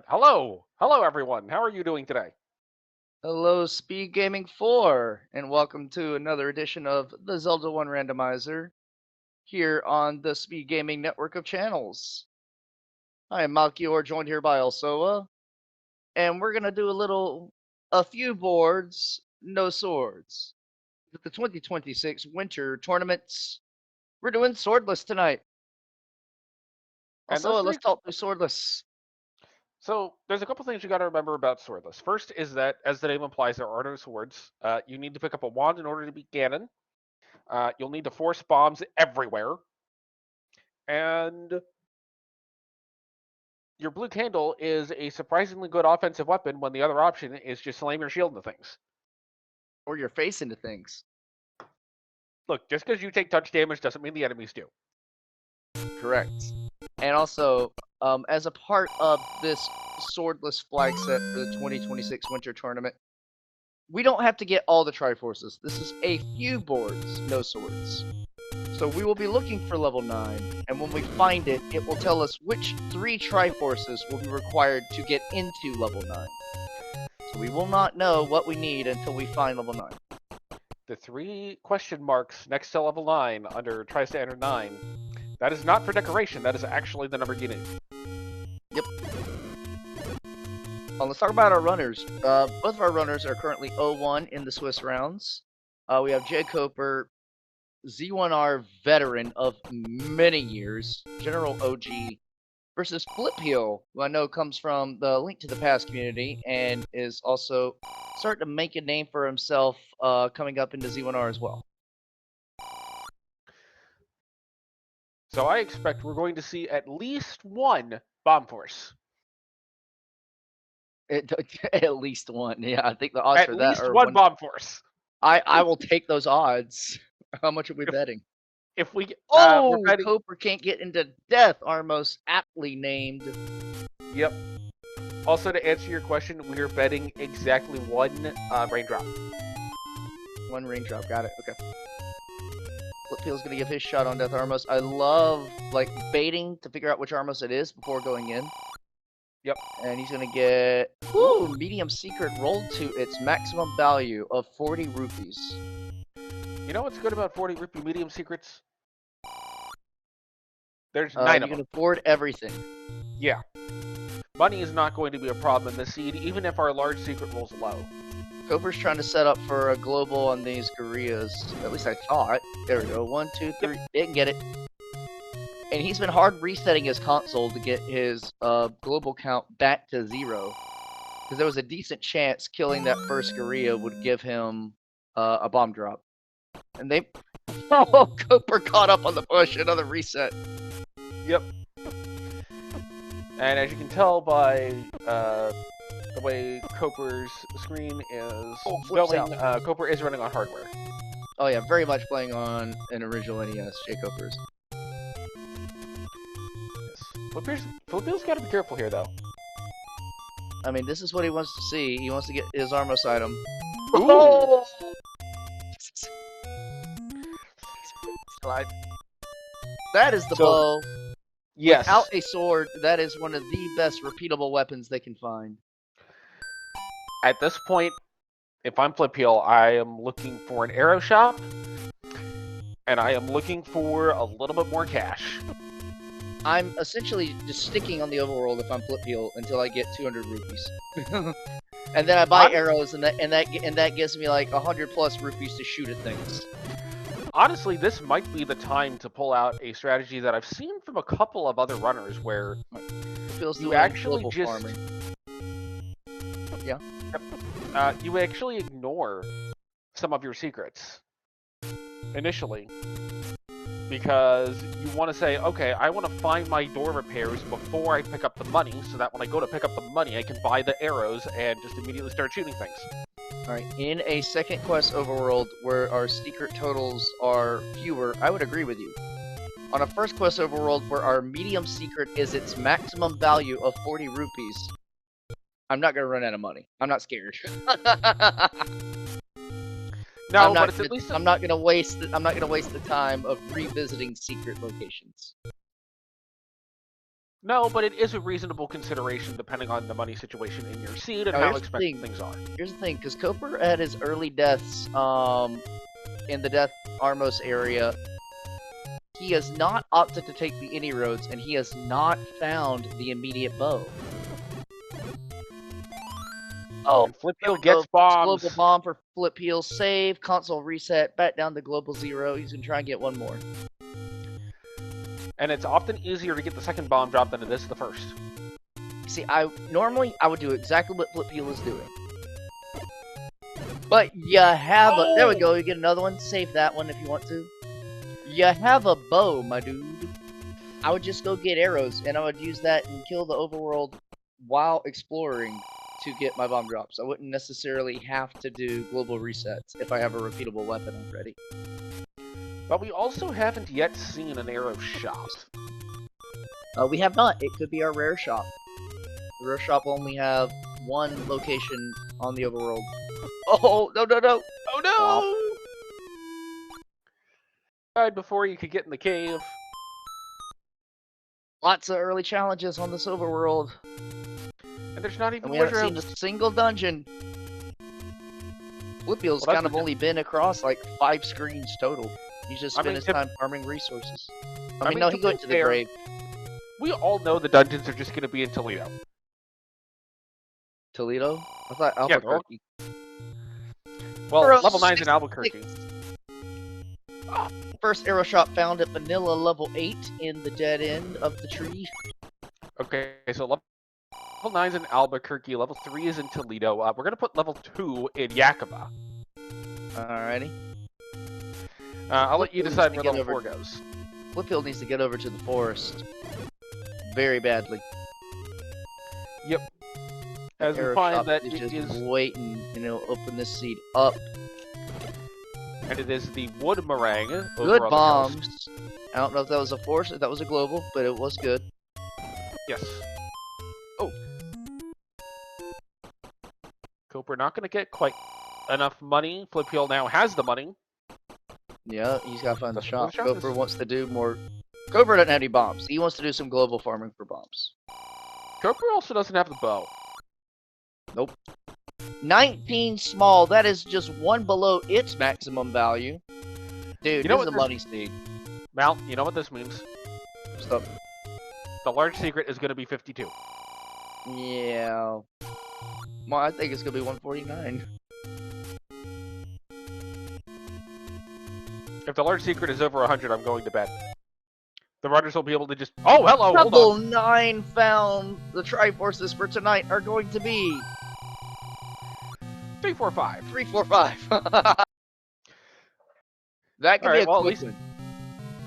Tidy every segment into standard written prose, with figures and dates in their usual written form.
Hello everyone. How are you doing today? Hello, SpeedGaming 4, and welcome to another edition of the Zelda 1 Randomizer here on the SpeedGaming network of channels. I am Malkior, joined here by Alsoa, and we're gonna do a few boards, no swords. With the 2026 Winter Tournaments, we're doing swordless tonight. And those Alsoa, let's three. talk through swordless. So there's a couple things you got to remember about swordless. First is that, as the name implies, there are no swords. You need to pick up a wand in order to beat Gannon. You'll need to force bombs everywhere, and your blue candle is a surprisingly good offensive weapon when the other option is just slam your shield into things. Or your face into things. Look, just because you take touch damage doesn't mean the enemies do. Correct. And also, as a part of this swordless flag set for the 2026 Winter Tournament, we don't have to get all the Triforces. This is a few boards, no swords. So we will be looking for level 9, and when we find it, it will tell us which 3 Triforces will be required to get into level 9. So we will not know what we need until we find level 9. The 3 question marks next to level 9 under tries to enter 9, that is not for decoration, that is actually the number you need. Yep. Let's talk about our runners. Both of our runners are currently 0-1 in the Swiss rounds. We have jkoper, Z1R veteran of many years, General OG, versus Flipheal, who I know comes from the Link to the Past community and is also starting to make a name for himself coming up into Z1R as well. So I expect we're going to see at least one bomb force. At least one, yeah. I think the odds At for that least are one bomb force. I will take those odds. How much are we betting? If we we're Oh, betting. Koper can't get into death, our most aptly named. Yep. Also, to answer your question, we are betting exactly one raindrop. One raindrop, got it. Okay. Flipheal's gonna give his shot on Death Armos. I love like baiting to figure out which Armos it is before going in. Yep. And he's gonna get medium secret rolled to its maximum value of 40 rupees. You know what's good about 40 rupee medium secrets? There's 9 You of can them. afford everything. Yeah. Money is not going to be a problem in this seed, even if our large secret rolls low. Koper's trying to set up for a global on these Gorillas. At least I thought. There we go. 1, 2, 3. Yep. Didn't get it. And he's been hard resetting his console to get his global count back to 0. Because there was a decent chance killing that first Gorilla would give him a bomb drop. And they... Oh, Koper caught up on the push. Another reset. Yep. And as you can tell by the way Koper's screen is going, Koper is running on hardware. Oh yeah, very much playing on an original NES, jkoper's. Yes. Flipheal's got to be careful here, though. I mean, this is what he wants to see. He wants to get his Armos item. Ooh. Oh! Slide. That is the bow. Yes. Without a sword, that is one of the best repeatable weapons they can find. At this point, if I'm Flipheal, I am looking for an arrow shop, and I am looking for a little bit more cash. I'm essentially just sticking on the overworld if I'm Flipheal until I get 200 rupees. And then I buy arrows, and that gives me like 100 plus rupees to shoot at things. Honestly, this might be the time to pull out a strategy that I've seen from a couple of other runners where you actually just farming. Yeah. You actually ignore some of your secrets initially because you want to say, okay, I want to find my door repairs before I pick up the money, so that when I go to pick up the money, I can buy the arrows and just immediately start shooting things. Alright, in a second quest overworld where our secret totals are fewer, I would agree with you. On a first quest overworld where our medium secret is its maximum value of 40 rupees, I'm not gonna run out of money. I'm not scared. No, but it's at least I'm not gonna waste the time of revisiting secret locations. No, but it is a reasonable consideration depending on the money situation in your seed and Now, how here's the expected thing. things are. Here's the thing, because Koper at his early deaths, in the Death Armos area, he has not opted to take the any roads, and he has not found the immediate bow. Oh, And Flipheal gets so bombs. global bomb for Flipheal, save, console reset, back down to global 0. He's gonna try and get one more. And it's often easier to get the second bomb drop than it is the first. See, normally I would do exactly what Flipheal is doing. But you have a... There we go, you get another one. Save that one if you want to. You have a bow, my dude. I would just go get arrows, and I would use that and kill the overworld while exploring to get my bomb drops. I wouldn't necessarily have to do global resets if I have a repeatable weapon already. But we also haven't yet seen an arrow shop. We have not. It could be our rare shop. The rare shop will only have one location on the overworld. Oh, no, no, no! Oh no! Died before you could get in the cave. Lots of early challenges on this overworld. And there's not even And we haven't seen a wardrobes. single dungeon. Flipheal's Well, kind of only been across like 5 screens total. He's just spent his time farming resources. I mean, no, he went to the grave. We all know the dungeons are just going to be in Toledo. Toledo? I thought Yeah, Albuquerque. Well, Arrow level 9's in Albuquerque. First arrow shop found at vanilla level 8 in the dead end of the tree. Okay, so level 9's in Albuquerque, level 3 is in Toledo. We're going to put level 2 in Yakima. Alrighty. I'll let you decide where Get level over- 4 goes. Flipheal needs to get over to the forest. Very badly. Yep. As we Arrow find shop that is it just is, waiting, and it'll open this seed up. and it is the wood meringue. Over Good on the coast. bombs. I don't know if that was a force, if that was a global, but it was good. Yes. Oh. Cooper not going to get quite enough money. Flipheal now has the money. Yeah, he's got to find the That's what shop. the shop Koper is. wants to do more. Koper doesn't have any bombs. He wants to do some global farming for bombs. Cooper also doesn't have the bow. 19 small. That is just one below its maximum value. Dude, You know this is a what money seed. Mal, you know what this means? Stop. The large secret is going to be 52. Yeah. Well, I think it's gonna be 149. If the large secret is over 100, I'm going to bed. The runners will be able to just... Oh, hello, hold Double on. 9 found. The Triforces for tonight are going to be 3, 4, 5. 3, 4, 5. That could be Alright, a well, at quick least- one.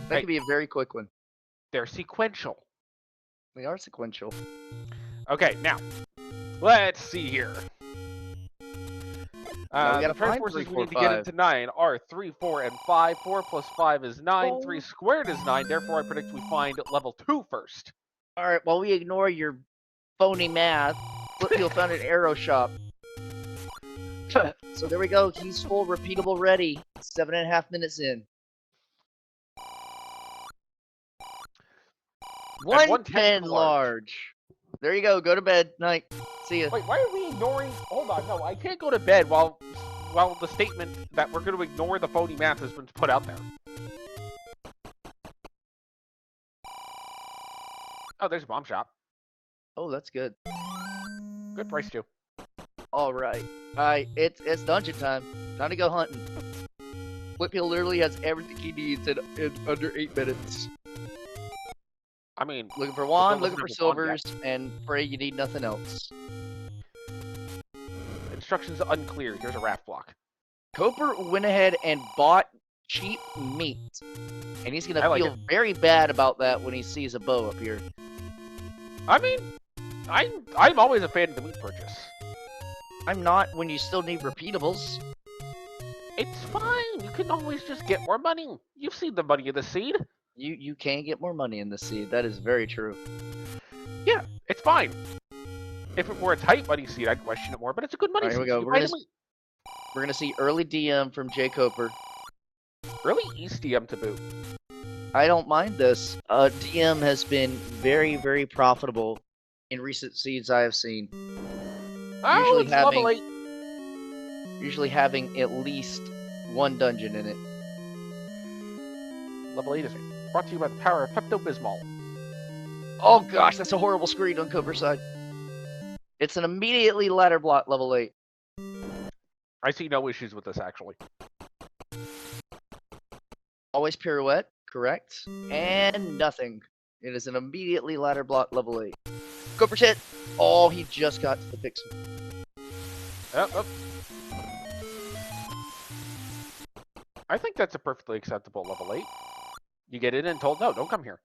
That Hey. could be a very quick one. They're sequential. They are sequential. Okay, now, let's see here. Now we The gotta find Triforces 3, we 4, need to get 5. into 9 are 3, 4, and 5. 4 plus 5 is 9. Oh. 3 squared is 9. Therefore, I predict we find level 2 first. Alright, while we ignore your phony math, Flipheal found an arrow shop. So there we go. He's full repeatable ready. 7.5 minutes in. 110 large. There you go. Go to bed. Night. See ya. Wait, why are we ignoring... Hold on, no, I can't go to bed while the statement that we're going to ignore the phony math has been put out there. Oh, there's a bomb shop. Oh, that's good. Good price, too. Alright. Alright, it's dungeon time. Time to go hunting. Flipheal literally has everything he needs in under 8 minutes. I mean, Looking for wand, wasn't looking for able to wand silvers, and pray you need nothing else. instructions unclear. Here's a raft block. Koper went ahead and bought cheap meat. And he's gonna I like feel very bad about that when he sees a bow up here. I mean, I'm always a fan of the meat purchase. I'm not when you still need repeatables. It's fine. You can always just get more money. You've seen the money in the seed. You can get more money in the seed. That is very true. Yeah, it's fine. If it were a tight money seed, I'd question it more, but it's a good money Alright, here seed. we go. You We're buy gonna the meat. We're gonna see early DM from jkoper. Early East DM to boot. I don't mind this. DM has been very, very profitable in recent seeds I have seen. Oh, Usually it's level 8. Usually having at least one dungeon in it. Level 8 is brought to you by the power of Pepto-Bismol. Oh gosh, that's a horrible screen on Cooper's side. It's an immediately ladder block level 8. I see no issues with this, actually. Always pirouette, correct. And nothing. It is an immediately ladder block level 8. Cooper's hit! Oh, he just got to the pixel. Yep. I think that's a perfectly acceptable level 8. You get in and told, no, don't come here.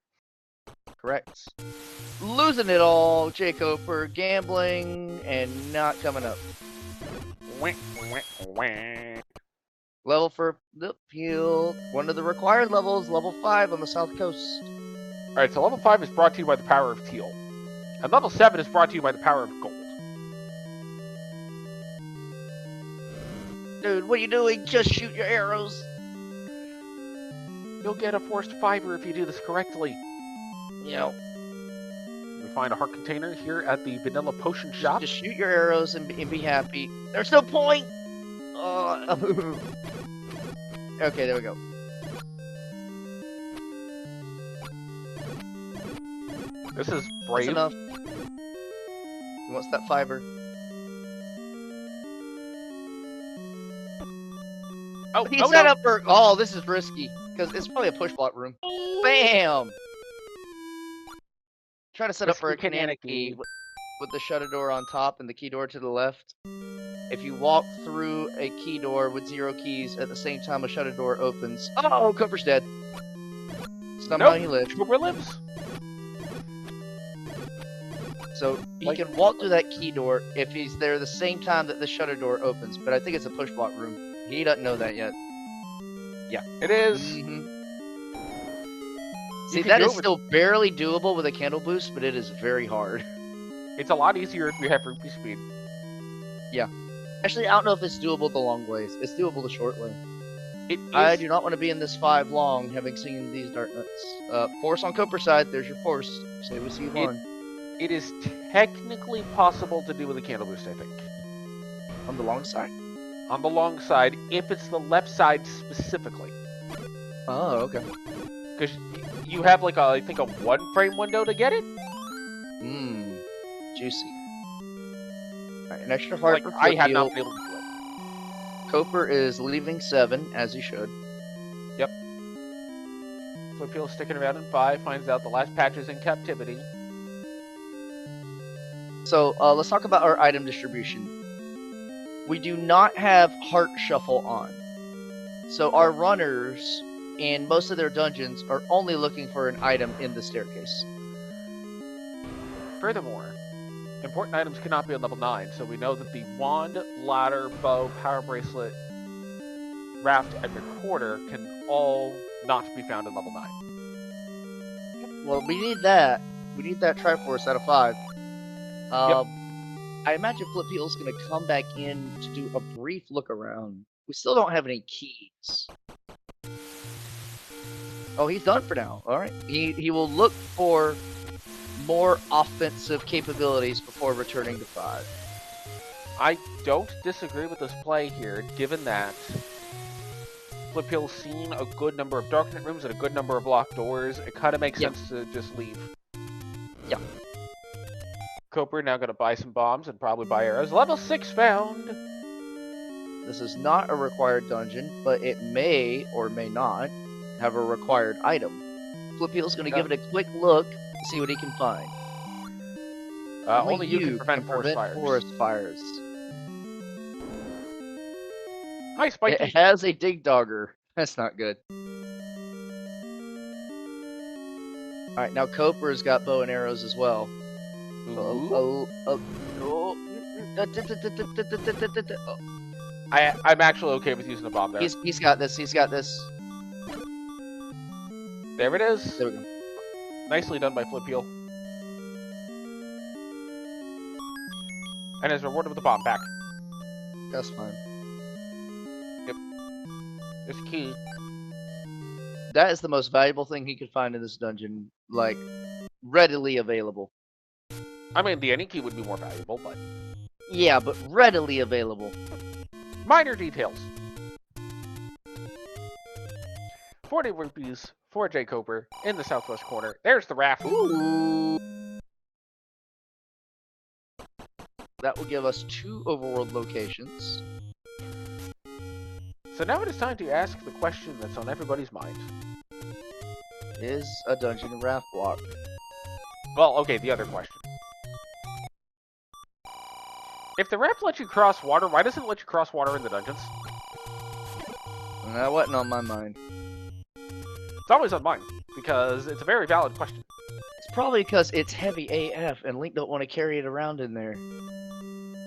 Correct. Losing it all, jkoper, gambling, and not coming up. Level for Flipheal. One of the required levels, level 5 on the south coast. Alright, so level 5 is brought to you by the power of teal. And level 7 is brought to you by the power of gold. Dude, what are you doing? Just shoot your arrows. You'll get a forced fiber if you do this correctly. You know, We find a heart container here at the vanilla potion shop. just shoot your arrows and be happy. There's no point! Okay, there we go. This is That's brave. enough. He wants that fiber. Oh, He oh set no. up for... Oh, this is risky. Because it's probably a push block room. Bam! Try to set up for a Risky kinetic Kananaki. key with the shutter door on top and the key door to the left. If you walk through a key door with 0 keys at the same time a shutter door opens... Oh, Cooper's dead. Somehow Nope. he lived. Cooper lives. So he Like- can walk through that key door if he's there the same time that the shutter door opens. But I think it's a push block room. He doesn't know that yet. Yeah, it is. Mm-hmm. You See, can that do is it with- still barely doable with a candle boost, but it is very hard. It's a lot easier if you have rupee speed. Actually, I don't know if it's doable the long ways. It's doable the short way. It is. I do not want to be in this 5 long, having seen these dark nuts. Force on Cooper's side. There's your force. Say with C1. It is technically possible to do with a candle boost, I think. On the long side? On the long side, if it's the left side specifically. Oh, okay. Because you have like I think a 1 frame window to get it. Mmm. Juicy. Alright, an extra heart Like for I have Flipheal. not been able to do it. Cooper is leaving 7, as he should. Flipheal sticking around in 5, finds out the last patch is in captivity. So, let's talk about our item distribution. We do not have Heart Shuffle on. So our runners in most of their dungeons are only looking for an item in the staircase. Furthermore, important items cannot be on level 9, so we know that the wand, ladder, bow, power bracelet, raft, and recorder can all not be found in level 9. Well, we need that. We need that Triforce out of 5. I imagine Flipheal's going to come back in to do a brief look around. We still don't have any keys. Oh, he's done for now. All right. He will look for more offensive capabilities before returning to 5. I don't disagree with this play here, given that Flipheal's seen a good number of darknet rooms and a good number of locked doors. It kind of makes Yep. sense to just leave. Yeah. Cooper now going to buy some bombs and probably buy arrows. Level 6 found! This is not a required dungeon, but it may or may not have a required item. Flipheal's going to give it a quick look to see what he can find. Only you can prevent forest fires. Forest fires. Hi, Spiky! It has a dig dogger. That's not good. Alright, now Cooper's got bow and arrows as well. Ooh. Oh. I'm actually okay with using a bomb there. He's got this. He's got this. There it is. There we go. Nicely done by Flipheal. And is rewarded with a bomb back. That's fine. This key. that is the most valuable thing he could find in this dungeon, like readily available. I mean, the any key would be more valuable, but Yeah, but readily available. minor details. 40 rupees for jkoper in the southwest corner. There's the raft. Ooh. That will give us 2 overworld locations. So now it is time to ask the question that's on everybody's mind. Is a dungeon a raft block? Well, okay, the other question. If the raft lets you cross water, why doesn't it let you cross water in the dungeons? That wasn't on my mind. It's always on mine, because it's a very valid question. It's probably because it's heavy AF and Link don't want to carry it around in there.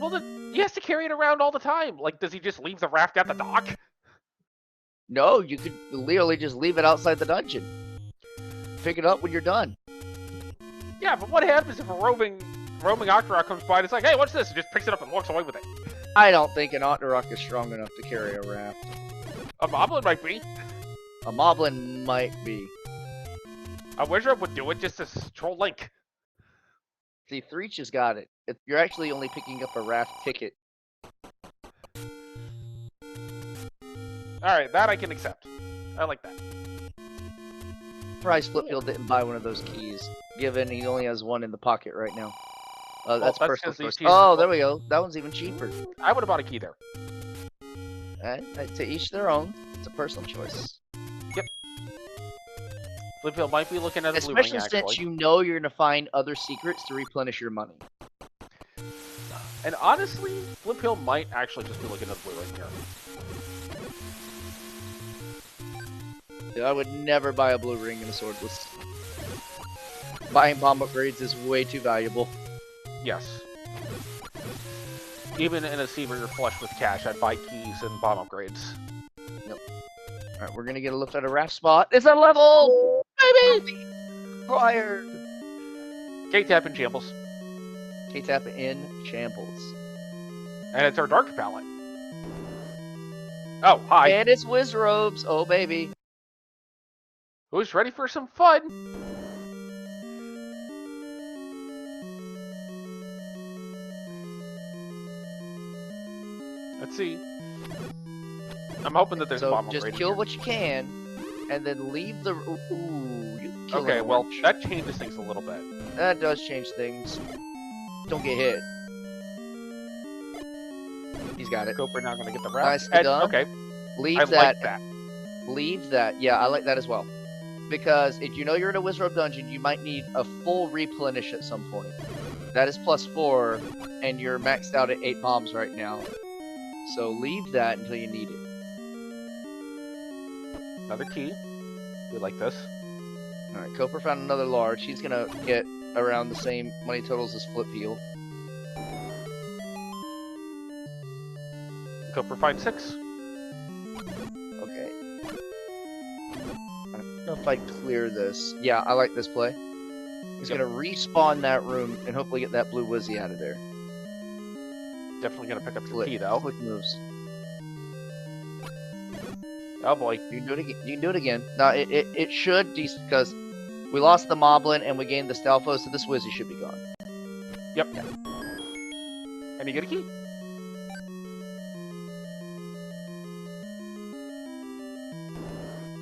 Well, then he has to carry it around all the time. Like, does he just leave the raft at the dock? No, you could literally just leave it outside the dungeon. Pick it up when you're done. Yeah, but what happens if a roaming Octorok comes by and it's like, hey, what's this? And just picks it up and walks away with it. I don't think an Octorok is strong enough to carry a raft. A Moblin might be. A Moblin might be. A Wizard would do it just to troll Link. See, Threech has got it. You're actually only picking up a raft ticket. Alright, that I can accept. I like that. Surprised Flipheal didn't buy one of those keys, given he only has one in the pocket right now. That's that's personal 'cause these choice. keys Oh, are- there we go. That one's even cheaper. I would have bought a key there. To each their own. It's a personal choice. Flipheal might be looking at a blue ring, Especially actually. since you know you're going to find other secrets to replenish your money. And honestly, Flipheal might actually just be looking at the blue ring here. Dude, I would never buy a blue ring in a swordless. Buying bomb upgrades is way too valuable. Yes. Even in a scene where you're flush with cash, I'd buy keys and bomb upgrades. Alright, we're gonna get a look at a raft spot. It's a level! Baby! Required! K-Tap and Shambles. K-Tap in Shambles. And it's our dark palette. Oh, hi. And it's Wizrobes! Oh, baby. Who's ready for some fun? Let's see. I'm hoping that there's a So bomb just upgrade kill here. what you can, and then leave the... Ooh, you can kill Okay, an well, orange. that changes things a little bit. That does change things. Don't get hit. He's got it. Cooper now gonna get the raft. Nicely done. Okay, Leave I that. like that. Leave that. Yeah, I like that as well. Because if you know you're in a Wizrobe dungeon, you might need a full replenish at some point. That is +4, and you're maxed out at 8 bombs right now. So leave that until you need it. Another key. We like this. Alright, Cooper found another large. He's gonna get around the same money totals as Flipheal. Cooper finds 6. Okay. I don't know if I clear this. Yeah, I like this play. He's Yep. gonna respawn that room and hopefully get that blue Wizzy out of there. Definitely gonna pick up your Flick, key though. Flick moves. Oh boy. You can do it again. You can do it again. No, it should, because we lost the Moblin and we gained the Stalfo, so this Wizzy should be gone. Yep. Yeah. And you get a key.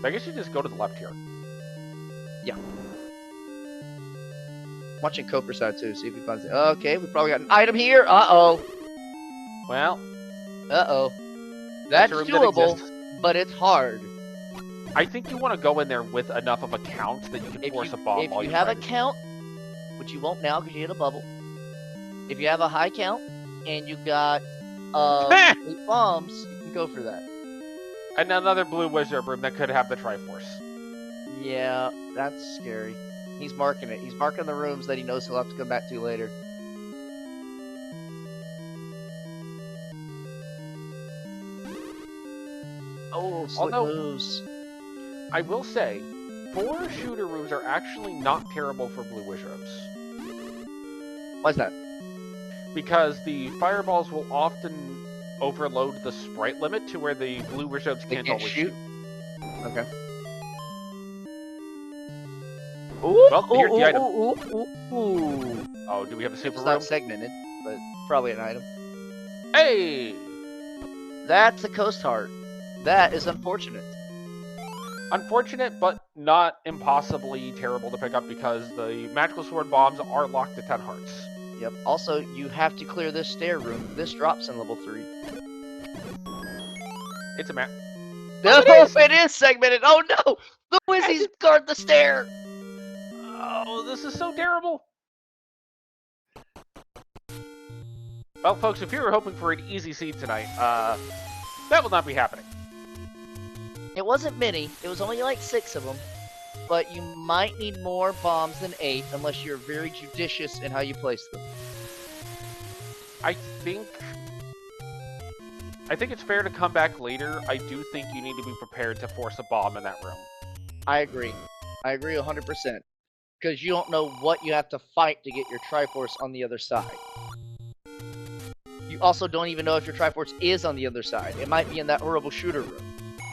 So I guess you just go to the left here. Watching Cooper's side too, see if he finds it. Okay, we probably got an item here. Uh-oh. Well, Uh-oh. That's a room that doable, exists. but it's hard. I think you want to go in there with enough of a count that you can force a bomb while If you you're have a trying. count, which you won't now because you hit a bubble. If you have a high count and you got 8 bombs, you can go for that. And another blue wizard room that could have the Triforce. Yeah, that's scary. He's marking it. He's marking the rooms that he knows he'll have to come back to later. Oh, slick Although- moves. I will say, 4 shooter rooms are actually not terrible for blue wizards. Why's that? Because the fireballs will often overload the sprite limit to where the blue wizards They can't can't always shoot? Okay. Ooh, Well, here's the item. ooh. Oh, do we have a super It's room? not segmented, but probably an item. Hey! That's a coast heart. That is unfortunate. Unfortunate, but not impossibly terrible to pick up because the magical sword bombs are locked to 10 hearts. Yep. Also, you have to clear this stair room. This drops in level 3. It's a map. No, it is! it is segmented. Oh no! The Wizzies guard the stair! Oh, this is so terrible. Well, folks, if you were hoping for an easy seed tonight, that will not be happening. It wasn't many. It was only like 6 of them. But you might need more bombs than 8 unless you're very judicious in how you place them. I think it's fair to come back later. I do think you need to be prepared to force a bomb in that room. I agree. I agree 100%. Because you don't know what you have to fight to get your Triforce on the other side. You also don't even know if your Triforce is on the other side. It might be in that horrible shooter room.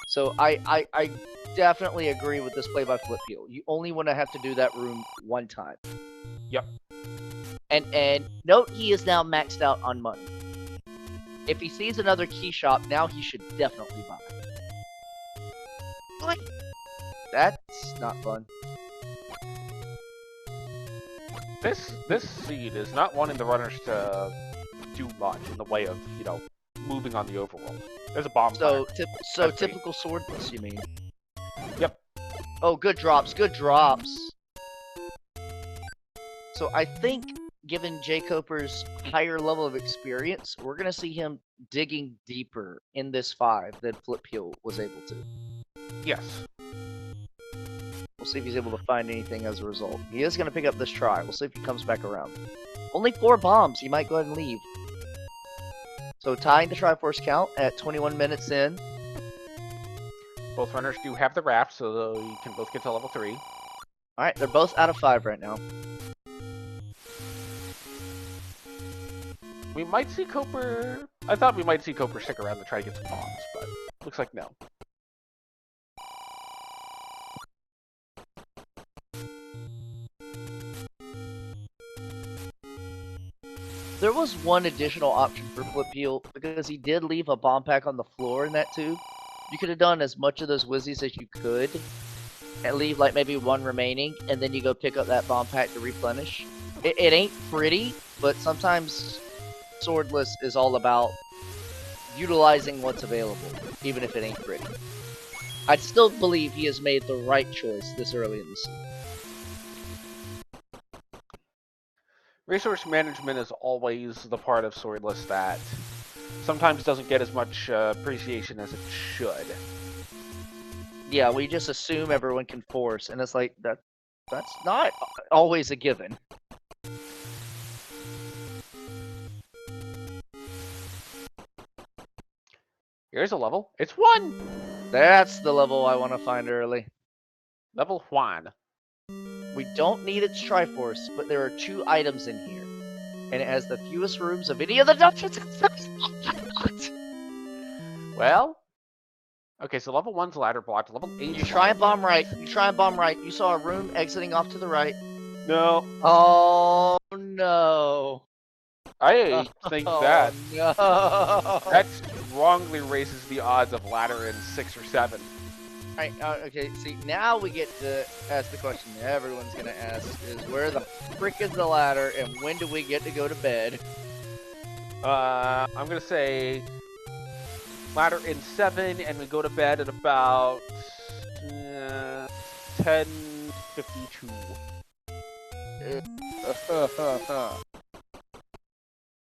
So I definitely agree with this play by Flipheal. You only want to have to do that room one time. Yep. And note he is now maxed out on money. If he sees another key shop, now he should definitely buy. Like, that's not fun. This seed is not wanting the runners to do much in the way of, you know, moving on the overworld. There's a bomb. So typical swordless, you mean? Yep. Oh, good drops, good drops. So I think, given jkoper's higher level of experience, we're gonna see him digging deeper in this 5 than Flipheal was able to. Yes. We'll see if he's able to find anything as a result. He is gonna pick up this try. We'll see if he comes back around. Only 4 bombs. He might go ahead and leave. So tying the Triforce count at 21 minutes in. Both runners do have the raft, so you can both get to level 3. Alright, they're both out of 5 right now. We might see Koper... I thought we might see Koper stick around to try to get some bombs, but looks like no. There was one additional option for Flipheal, because he did leave a bomb pack on the floor in that tube. You could have done as much of those Wizzies as you could, and leave like maybe 1 remaining, and then you go pick up that bomb pack to replenish. It ain't pretty, but sometimes swordless is all about utilizing what's available, even if it ain't pretty. I still believe he has made the right choice this early in the season. Resource management is always the part of swordless that sometimes doesn't get as much appreciation as it should. Yeah, we just assume everyone can force, and it's like, that's not always a given. Here's a level. It's 1! That's the level I want to find early. Level 1. We don't need its Triforce, but there are 2 items in here. And it has the fewest rooms of any of the dungeons. Well... Okay, so level 1's ladder blocked. Level 8... You try and bomb right. You try and bomb right. You saw a room exiting off to the right. No. Oh, no. I think that... No. That strongly raises the odds of ladder in 6 or 7. Alright, okay, see, now we get to ask the question everyone's gonna ask, is where the frick is the ladder, and when do we get to go to bed? I'm gonna say... ladder in 7, and we go to bed at about... 10:52.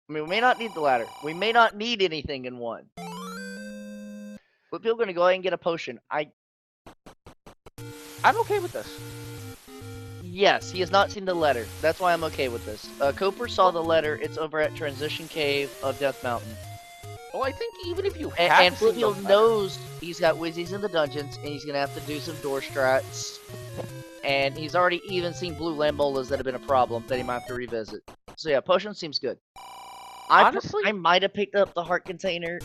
I mean, we may not need the ladder. We may not need anything in 1. But people are gonna go ahead and get a potion. I'm okay with this. Yes, he has not seen the letter. That's why I'm okay with this. Koper saw the letter. It's over at Transition Cave of Death Mountain. Well, I think even if you And hadn't seen the Flipheal letter- knows he's got Wizzies in the dungeons, and he's gonna have to do some door strats. And he's already even seen blue Lambolas that have been a problem that he might have to revisit. So yeah, potion seems good. Honestly- I might have picked up the heart container,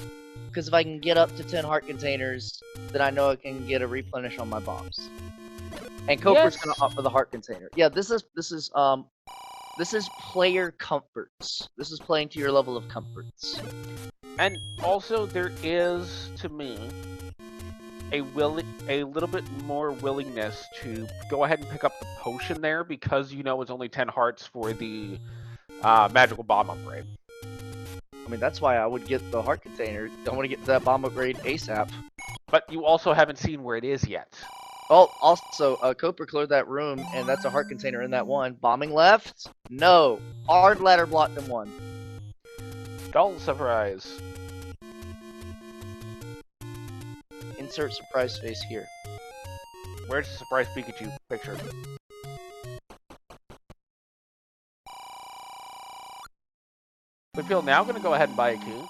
because if I can get up to 10 heart containers, then I know I can get a replenish on my bombs. And Coper's Yes. gonna opt for the heart container. Yeah, this is player comforts. This is playing to your level of comforts. And also, there is, to me, a little bit more willingness to go ahead and pick up the potion there because you know it's only 10 hearts for the magical bomb upgrade. I mean, that's why I would get the heart container. Don't want to get to that bomb upgrade ASAP. But you also haven't seen where it is yet. Oh, also, Coper cleared that room, and that's a heart container in that one. Bombing left? No. Hard ladder blocked in one. Dull surprise. Insert surprise face here. Where's the surprise Pikachu picture? Flipheal now gonna go ahead and buy a key.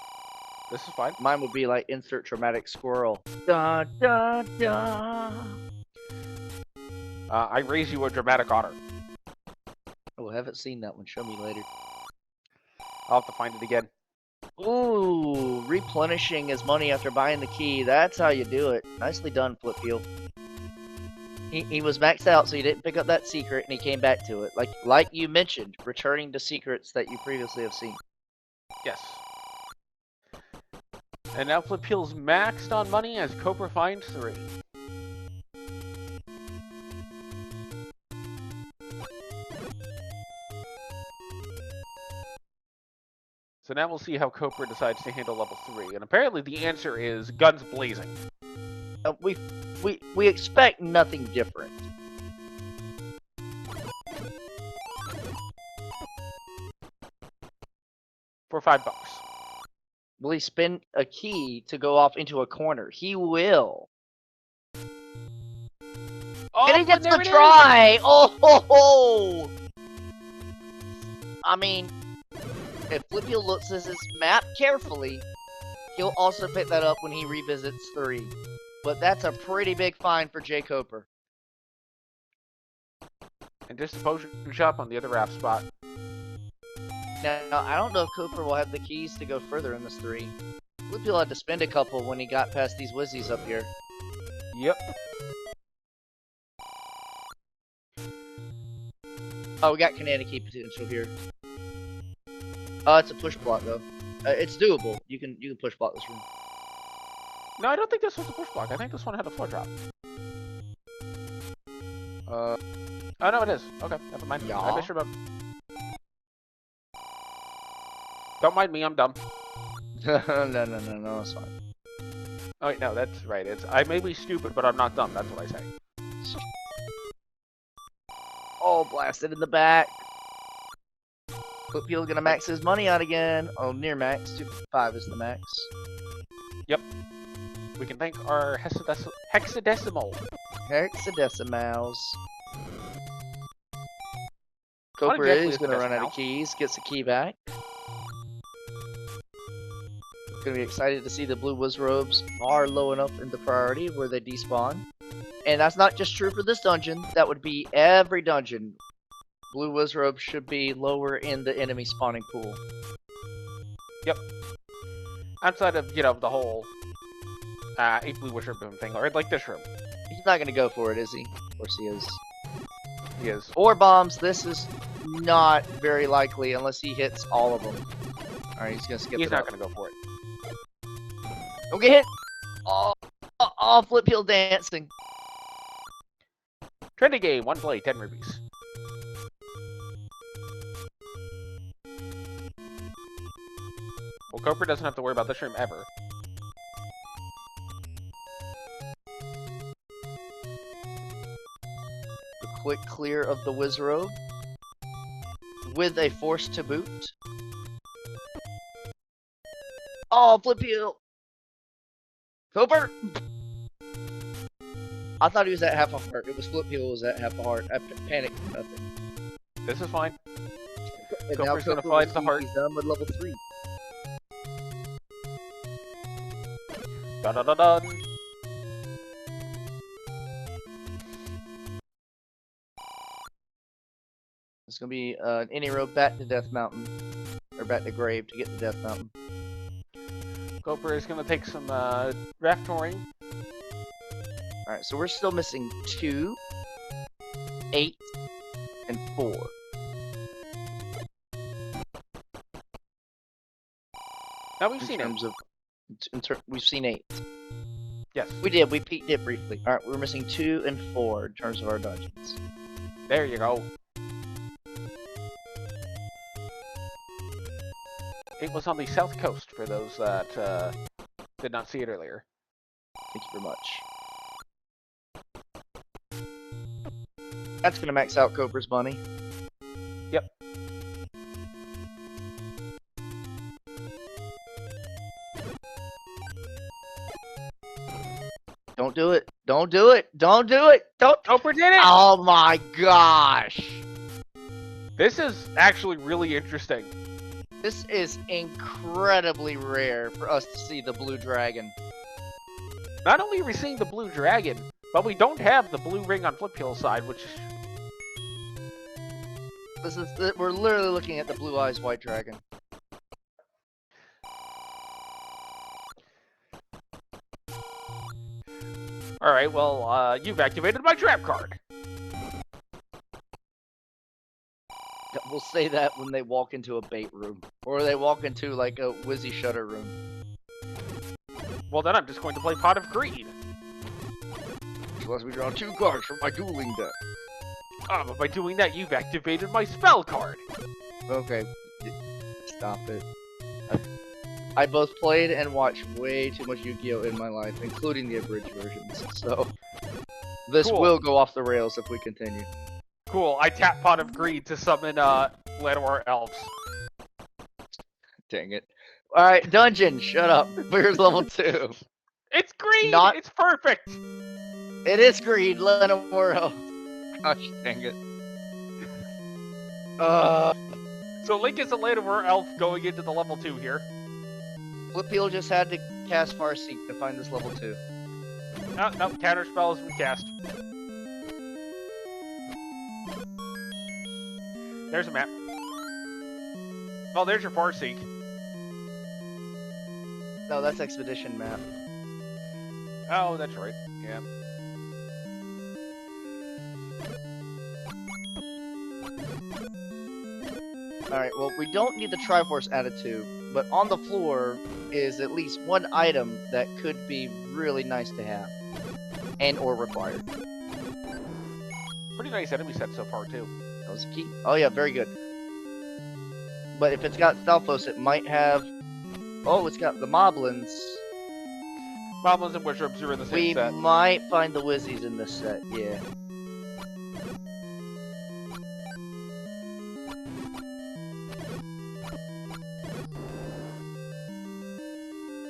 This is fine. Mine would be like insert dramatic squirrel. Da da da. I raise you a dramatic otter. Oh, haven't seen that one. Show me later. I'll have to find it again. Ooh, replenishing his money after buying the key. That's how you do it. Nicely done, Flipheal. He was maxed out, so he didn't pick up that secret, and he came back to it. Like you mentioned, returning to secrets that you previously have seen. Yes. And now Flipheal's maxed on money as Coper finds 3. So now we'll see how Coper decides to handle level 3. And apparently the answer is guns blazing. We expect nothing different. For $5. Will he spend a key to go off into a corner? He will. Oh, and he gets there to it try! Oh ho ho! I mean, if Flipheal looks at his map carefully, he'll also pick that up when he revisits 3. But that's a pretty big find for jkoper. And just a potion shop on the other raft spot. Now, I don't know if Coper will have the keys to go further in this 3. Flipheal had to spend a couple when he got past these Wizzies up here. Yep. Oh, we got Kananaki potential here. It's a push block though. It's doable. You can push block this room. No, I don't think this was a push block. I think this one had a floor drop. Oh no, it is. Okay, never mind. Yeah. I misheard about. Don't mind me, I'm dumb. No, it's fine. Oh wait, no, that's right. I may be stupid, but I'm not dumb. That's what I say. Oh, blasted in the back. Flipheal gonna max his money out again. Oh, near max. 2.5 is the max. Yep. We can thank our hexadecimal. Hexadecimals. What Coper exactly is is gonna run out decimal? of keys. Gets the key back. Gonna be excited to see the blue Wizrobes are low enough in the priority where they despawn. And that's not just true for this dungeon. That would be every dungeon. Blue Wizrobe should be lower in the enemy spawning pool. Yep. Outside of, you know, the whole 8 blue wisher boom thing, or like this room. He's not gonna go for it, is he? Of course he is. He is. Or bombs. This is not very likely unless he hits all of them. Alright, he's gonna skip He's it not up. gonna go for it. Don't get hit! Oh, Flipheal dancing. Trendy game, 1 play, 10 rupees. Well, Coper doesn't have to worry about this room ever. The quick clear of the Wizrobe. With a force to boot. Oh, Flipheal! Coper! I thought he was at half a heart. It was Flipheal was at half a heart. I panicked for nothing. This is fine. And Coper's now gonna Coper find will the see heart. He's done with level 3. Dun dun dun dun. It's gonna be an any road back to Death Mountain. Or back to Grave to get to Death Mountain. Coper is gonna take some raft touring. Alright, so we're still missing 2. 8 and 4. Now we've seen it. We've seen 8. Yes. We did. We peeked it briefly. All right, we're missing 2 and 4 in terms of our dungeons. There you go. 8 was on the south coast for those that did not see it earlier. Thank you very much. That's gonna max out Coper's money. Yep. Don't do it. Don't do it. Don't do it. Don't. Coper did it! Oh my gosh. This is actually really interesting. This is incredibly rare for us to see the blue dragon. Not only are we seeing the blue dragon, but we don't have the blue ring on Flipheal's side, which... We're literally looking at the blue eyes white dragon. Alright, well, you've activated my trap card. We'll say that when they walk into a bait room. Or they walk into, like, a Wizzy Shutter room. Well, then I'm just going to play Pot of Greed. Unless we draw 2 cards from my dueling deck. Ah, but by doing that, you've activated my spell card. Okay. Stop it. I both played and watched way too much Yu-Gi-Oh! In my life, including the abridged versions, so... This Cool. will go off the rails if we continue. Cool, I tap Pot of Greed to summon, Llanowar Elves. Dang it. Alright, dungeon, shut up. Where's level 2? It's green! Not- It's perfect! It is green, Llanowar. Gosh dang it. So Link is a Llanowar Elf going into the level 2 here. Flipheal just had to cast Farseek to find this level 2. No, counter spell has been cast. There's a map. Oh, there's your Farseek. No, that's Expedition map. Oh, that's right. Yeah. Alright, well, we don't need the Triforce added to, but on the floor is at least one item that could be really nice to have. And or required. Pretty nice enemy set so far, too. That was a key. Oh yeah, very good. But if it's got Stalfos, it might have... Oh, it's got the Moblins. Moblins and Wizards are in the same We set. might find the Wizzies in this set, yeah.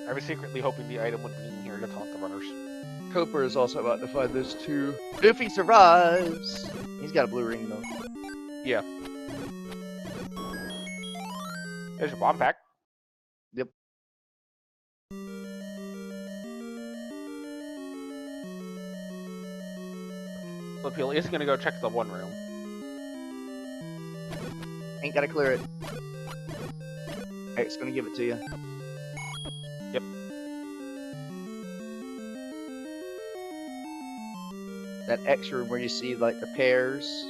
I was secretly hoping the item would be in here to taunt the runners. Coper is also about to find this too. If he survives! He's got a blue ring though. Yeah. There's your bomb pack. Yep. Flipheal is gonna go check the one room. Ain't gotta clear it. It's gonna give it to you. Yep. That X room where you see like the pairs,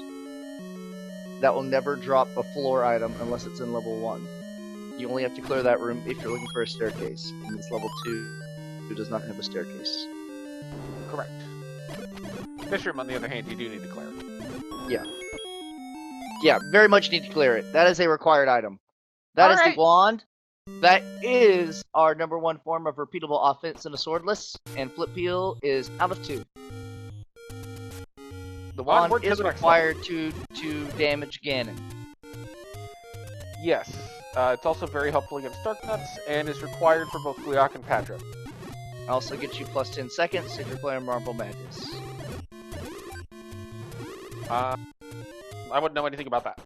that will never drop a floor item unless it's in level 1. You only have to clear that room if you're looking for a staircase. And it's level 2 who does not have a staircase. Correct. This room, on the other hand, you do need to clear. Yeah. Yeah, very much need to clear it. That is a required item. That is Alright. the wand. That is our #1 form of repeatable offense in a swordless, and Flipheal is out of 2. The wand Onward to is the next required to damage Gannon. Yes. It's also very helpful against Dark Nuts, and is required for both Gleok and Padra. Also gets you plus 10 seconds if you're playing Marble Madness. I wouldn't know anything about that.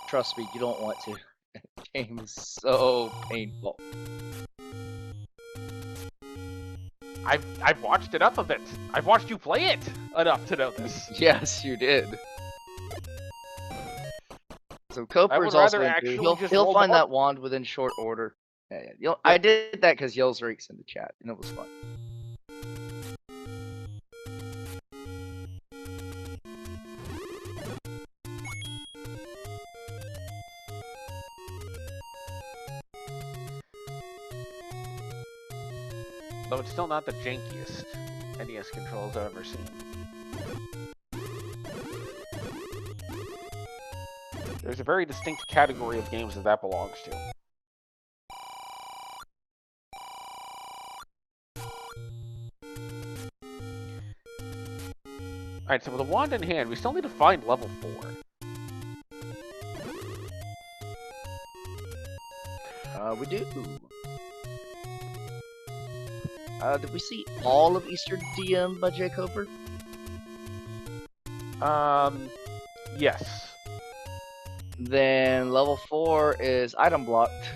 Trust me, you don't want to. The game is so painful. I've watched enough of it. I've watched you play it enough to know this. Yes, you did. So I Coper would is also rather into. actually He'll just he'll roll find the that wand within short order. Yeah. I did that because Yellsreek's in the chat, and it was fun. Though it's still not the jankiest NES controls I've ever seen. There's a very distinct category of games that belongs to. Alright, so with a wand in hand, we still need to find level 4. We do. Did we see all of Eastern DM by jkoper? Yes. Then level 4 is item blocked.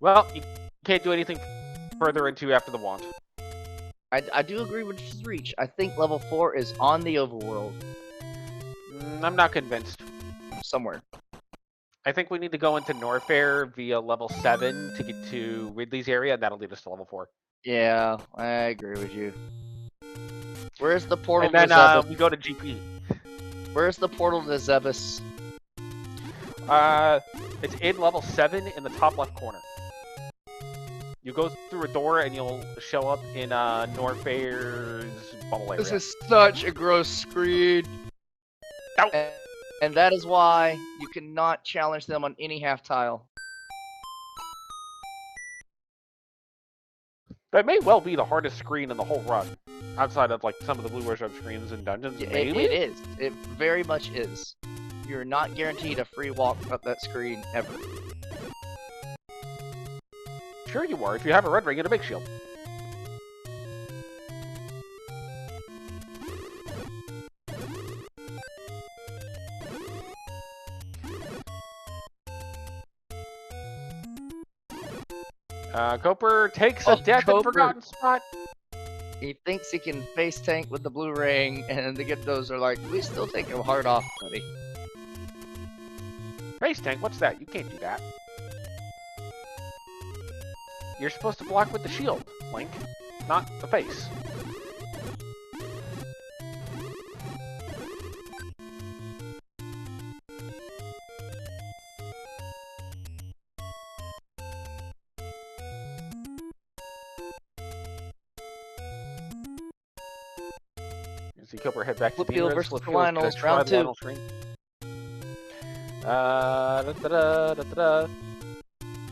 Well, you can't do anything further into after the wand. I do agree with Reach. I think level 4 is on the overworld. I'm not convinced. Somewhere. I think we need to go into Norfair via level 7 to get to Ridley's area, and that'll lead us to level 4. Yeah, I agree with you. Where's the portal and to then Zebus? we go to GP. Where's the portal to Zebus? It's in level 7 in the top left corner. You go through a door and you'll show up in Norfair's bubble area. This is such a gross screen. Ow. And that is why you cannot challenge them on any half tile. That may well be the hardest screen in the whole run. Outside of like some of the Blue Worship screens in dungeons, maybe? It is. It very much is. You're not guaranteed a free walk up that screen ever. Sure you are, if you have a red ring and a big shield. Koper takes a death and forgotten spot. He thinks he can face tank with the blue ring, and the Gyptos are like, we still take him hard off, buddy. Face tank? What's that? You can't do that. You're supposed to block with the shield, Link, not the face. See Koper head back to the Flipheal versus Lionel's round 2.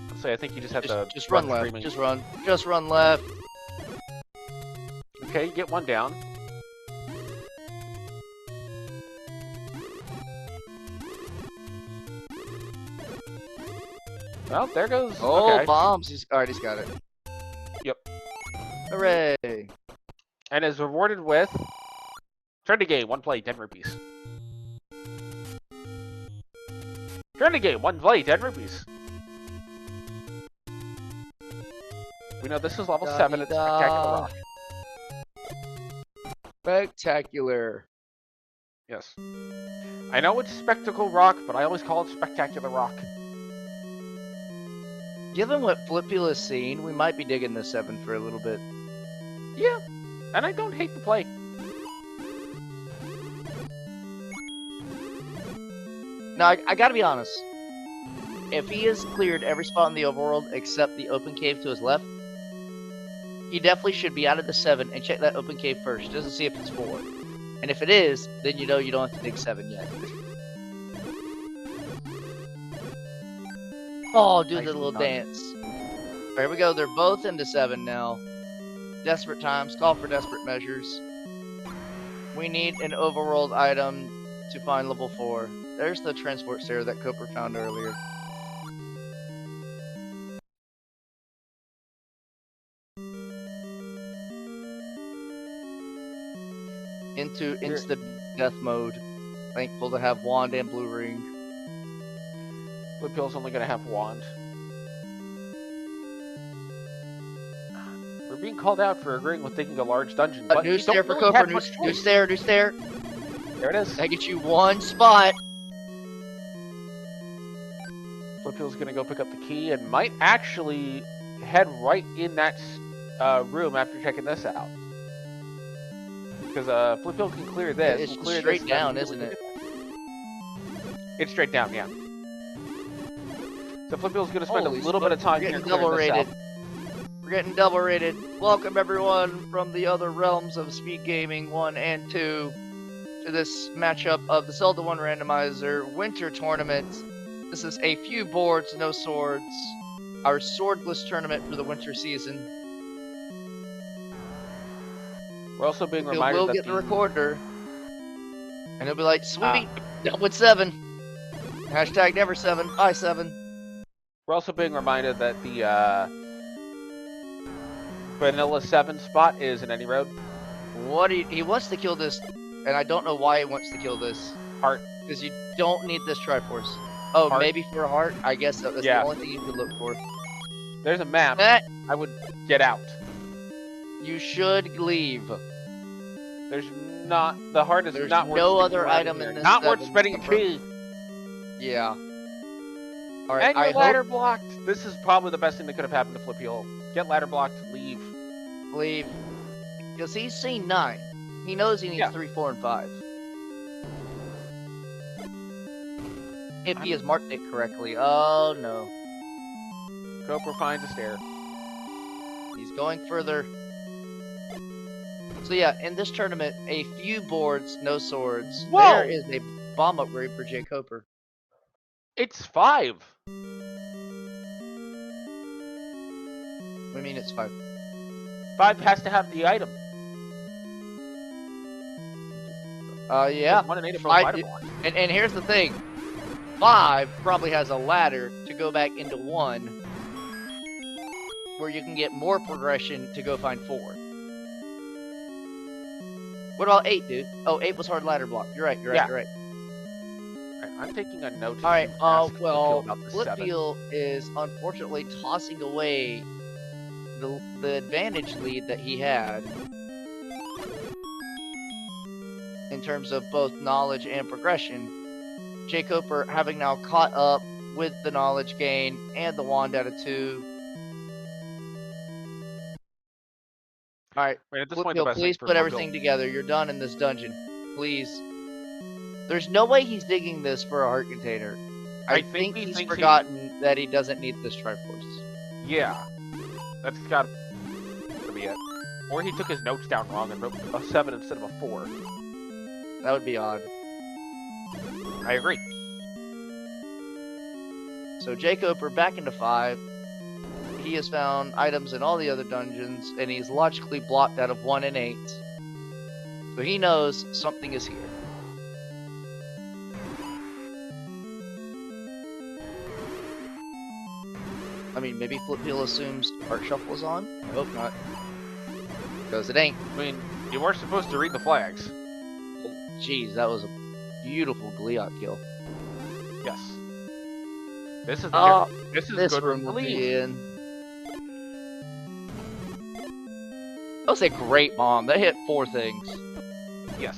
Let's say I think you just have to just run left. Screaming. Just run left. Okay, you get one down. Well, there goes. Oh, okay. bombs! Alright, he's got it. Yep. Hooray! And is rewarded with Trendy Game, 1 play, 10 rupees. Trendy Game, 1 play, 10 rupees. We know this is level 7, it's Spectacular Rock. Spectacular. Yes. I know it's Spectacle Rock, but I always call it Spectacular Rock. Given what Flipheal has seen, we might be digging this 7 for a little bit. Yeah, and I don't hate the play. Now, I gotta be honest. If he has cleared every spot in the overworld except the open cave to his left, he definitely should be out of the 7 and check that open cave first, just to see if it's 4. And if it is, then you know you don't have to dig 7 yet. Oh, do the little dance. There we go, they're both into 7 now. Desperate times, call for desperate measures. We need an overworld item to find level 4. There's the transport stair that Koper found earlier. Into instant death mode. Thankful to have wand and blue ring. Flipheal's only gonna have wand. We're being called out for agreeing with digging a large dungeon, but new you stair don't for really have Koper, much new choice. stair, new stair. There it is. That gets you 1 spot. Flipheal's gonna go pick up the key and might actually head right in that room after checking this out. Because Flipheal can clear this. It's We'll clear straight this, down, then isn't it? It's straight down, yeah. So Flipheal's gonna spend Holy a little bit of time we're here getting double clearing this rated. out. We're We're getting double rated. Welcome everyone from the other realms of SpeedGaming 1 and 2 to this matchup of the Zelda 1 Randomizer Winter Tournament. This is a few boards, no swords. Our swordless tournament for the winter season. We're also being reminded We'll that get the recorder, and he'll be like, "Sweet, done with 7. Hashtag never 7. Bye 7." We're also being reminded that the vanilla 7 spot is in any road. He wants to kill this, and I don't know why he wants to kill this. Heart. Because you don't need this Triforce. Oh, Heart. Maybe for a heart? I guess that's the only thing you could look for. There's a map. I would get out. You should leave. There's not. The heart is There's not worth no other item in this. Not worth spending a key. Yeah. Alright, And your ladder blocked. This is probably the best thing that could have happened to Flipheal. Get ladder blocked, leave. Leave. Because he's seen 9. He knows he needs 3, 4, and 5. If he has marked it correctly. Oh no. Koper finds a stair. He's going further. So yeah, in this tournament, a few boards, no swords. Whoa! There is a bomb upgrade for jkoper. It's 5. What do you mean it's 5? 5 has to have the item. Yeah. 1 and 8 are both and here's the thing. 5 probably has a ladder to go back into 1, where you can get more progression to go find 4. What about 8, dude? Oh, 8 was hard ladder block. You're right. You're right. I'm taking a note. All right. Well, Flipheal is unfortunately tossing away the advantage lead that he had in terms of both knowledge and progression. jkoper having now caught up with the knowledge gain and the wand out of 2. All right, at this point, the best please put everything together. You're done in this dungeon, please. There's no way he's digging this for a heart container. I think he's forgotten that he doesn't need this Triforce. Yeah, that's got to be it. Or he took his notes down wrong and wrote a 7 instead of a 4. That would be odd. I agree. So jkoper back into 5. He has found items in all the other dungeons, and he's logically blocked out of 1 and 8. So he knows something is here. I mean, maybe Flipheal assumes Art Shuffle is on? I hope not. Because it ain't. I mean, you weren't supposed to read the flags. Oh, jeez, that was a beautiful Gliot kill. Yes. This is this good room will be in. That was a great bomb. That hit 4 things. Yes.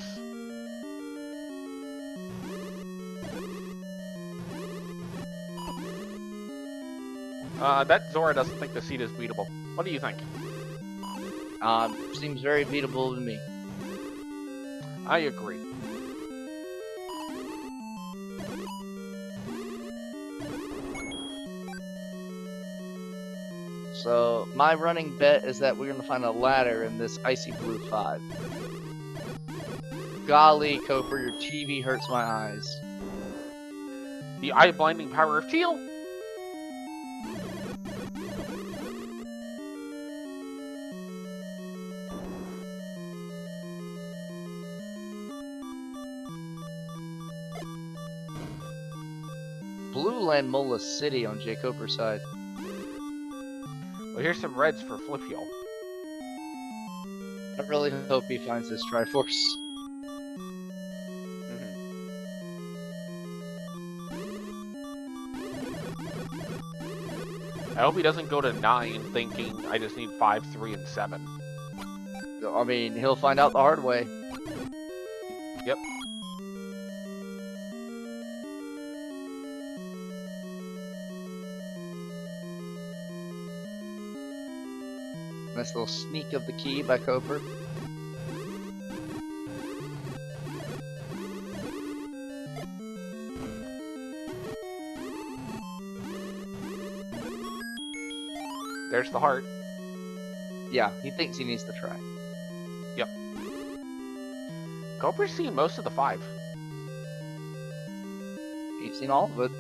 That Zora doesn't think the seat is beatable. What do you think? Seems very beatable to me. I agree. So, my running bet is that we're going to find a ladder in this icy blue 5. Golly, Koper, your TV hurts my eyes. The eye-blinding power of teal. Blue Land Mola City on jkoper's side. Well, here's some reds for Flipheal. I really hope he finds this Triforce. I hope he doesn't go to 9 thinking I just need 5, 3, and 7. I mean, he'll find out the hard way. Yep. Nice little sneak of the key by Koper. There's the heart. Yeah, he thinks he needs to try. Koper's seen most of the 5. He's seen all of it.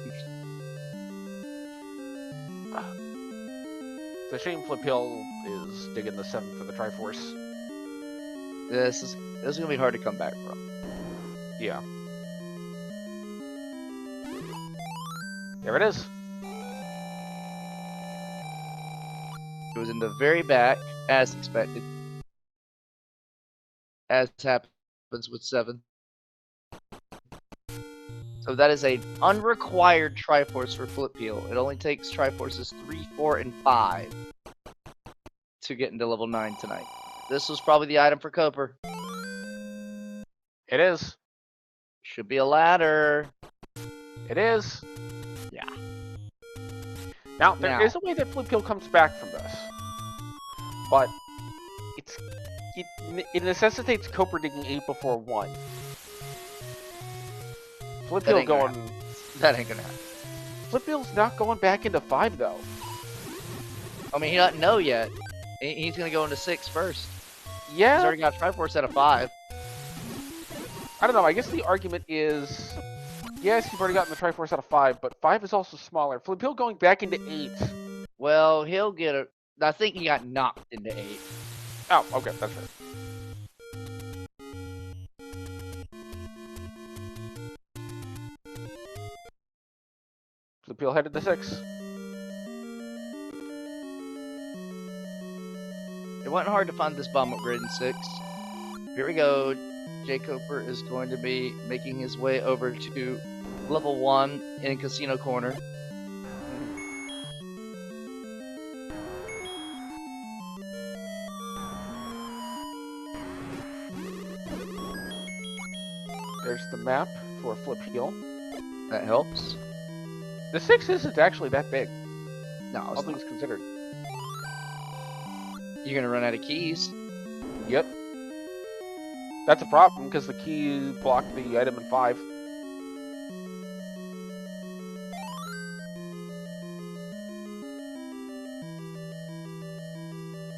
It's a shame Flipheal is digging the 7 for the Triforce. This is gonna be hard to come back from. Yeah. There it is. It was in the very back, as expected. As happens with 7. So that is an unrequired Triforce for Flipheal. It only takes Triforces 3, 4, and 5 to get into level 9 tonight. This was probably the item for Koper. It is. Should be a ladder. It is. Yeah. Now, there is a way that Flipheal comes back from this. But it necessitates Koper digging 8 before 1. Flipheal going... That ain't gonna happen. Flipheal's not going back into 5, though. I mean, he doesn't know yet. He's gonna go into 6 first. Yeah. He's already got Triforce at a 5. I don't know, I guess the argument is... Yes, you've already gotten the Triforce out of 5, but 5 is also smaller. Flipheal going back into 8. Well, he'll get a... I think he got knocked into 8. Oh, okay, that's right. Flipheal headed to 6. It wasn't hard to find this bomb upgrade in 6. Here we go. jkoper is going to be making his way over to level 1 in Casino Corner. There's the map for Flipheal. That helps. The 6 isn't actually that big, No, all things considered. You're gonna run out of keys. Yep. That's a problem, because the key blocked the item in 5.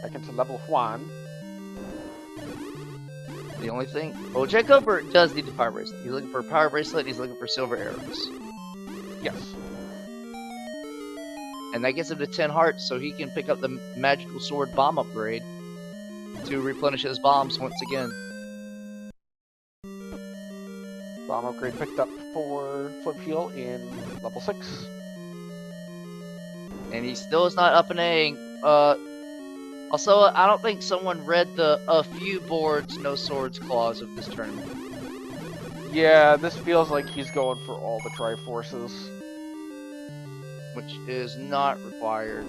Back into level 1. The only thing... Well, jkoper does need the power bracelet. He's looking for a power bracelet, he's looking for silver arrows. Yes. And that gets him to 10 hearts, so he can pick up the magical sword bomb upgrade to replenish his bombs once again. Bomb upgrade picked up for Flipheal in level 6. And he still is not up and A-ing. Also, I don't think someone read the a few boards, no swords clause of this tournament. Yeah, this feels like he's going for all the Triforces. Which is not required.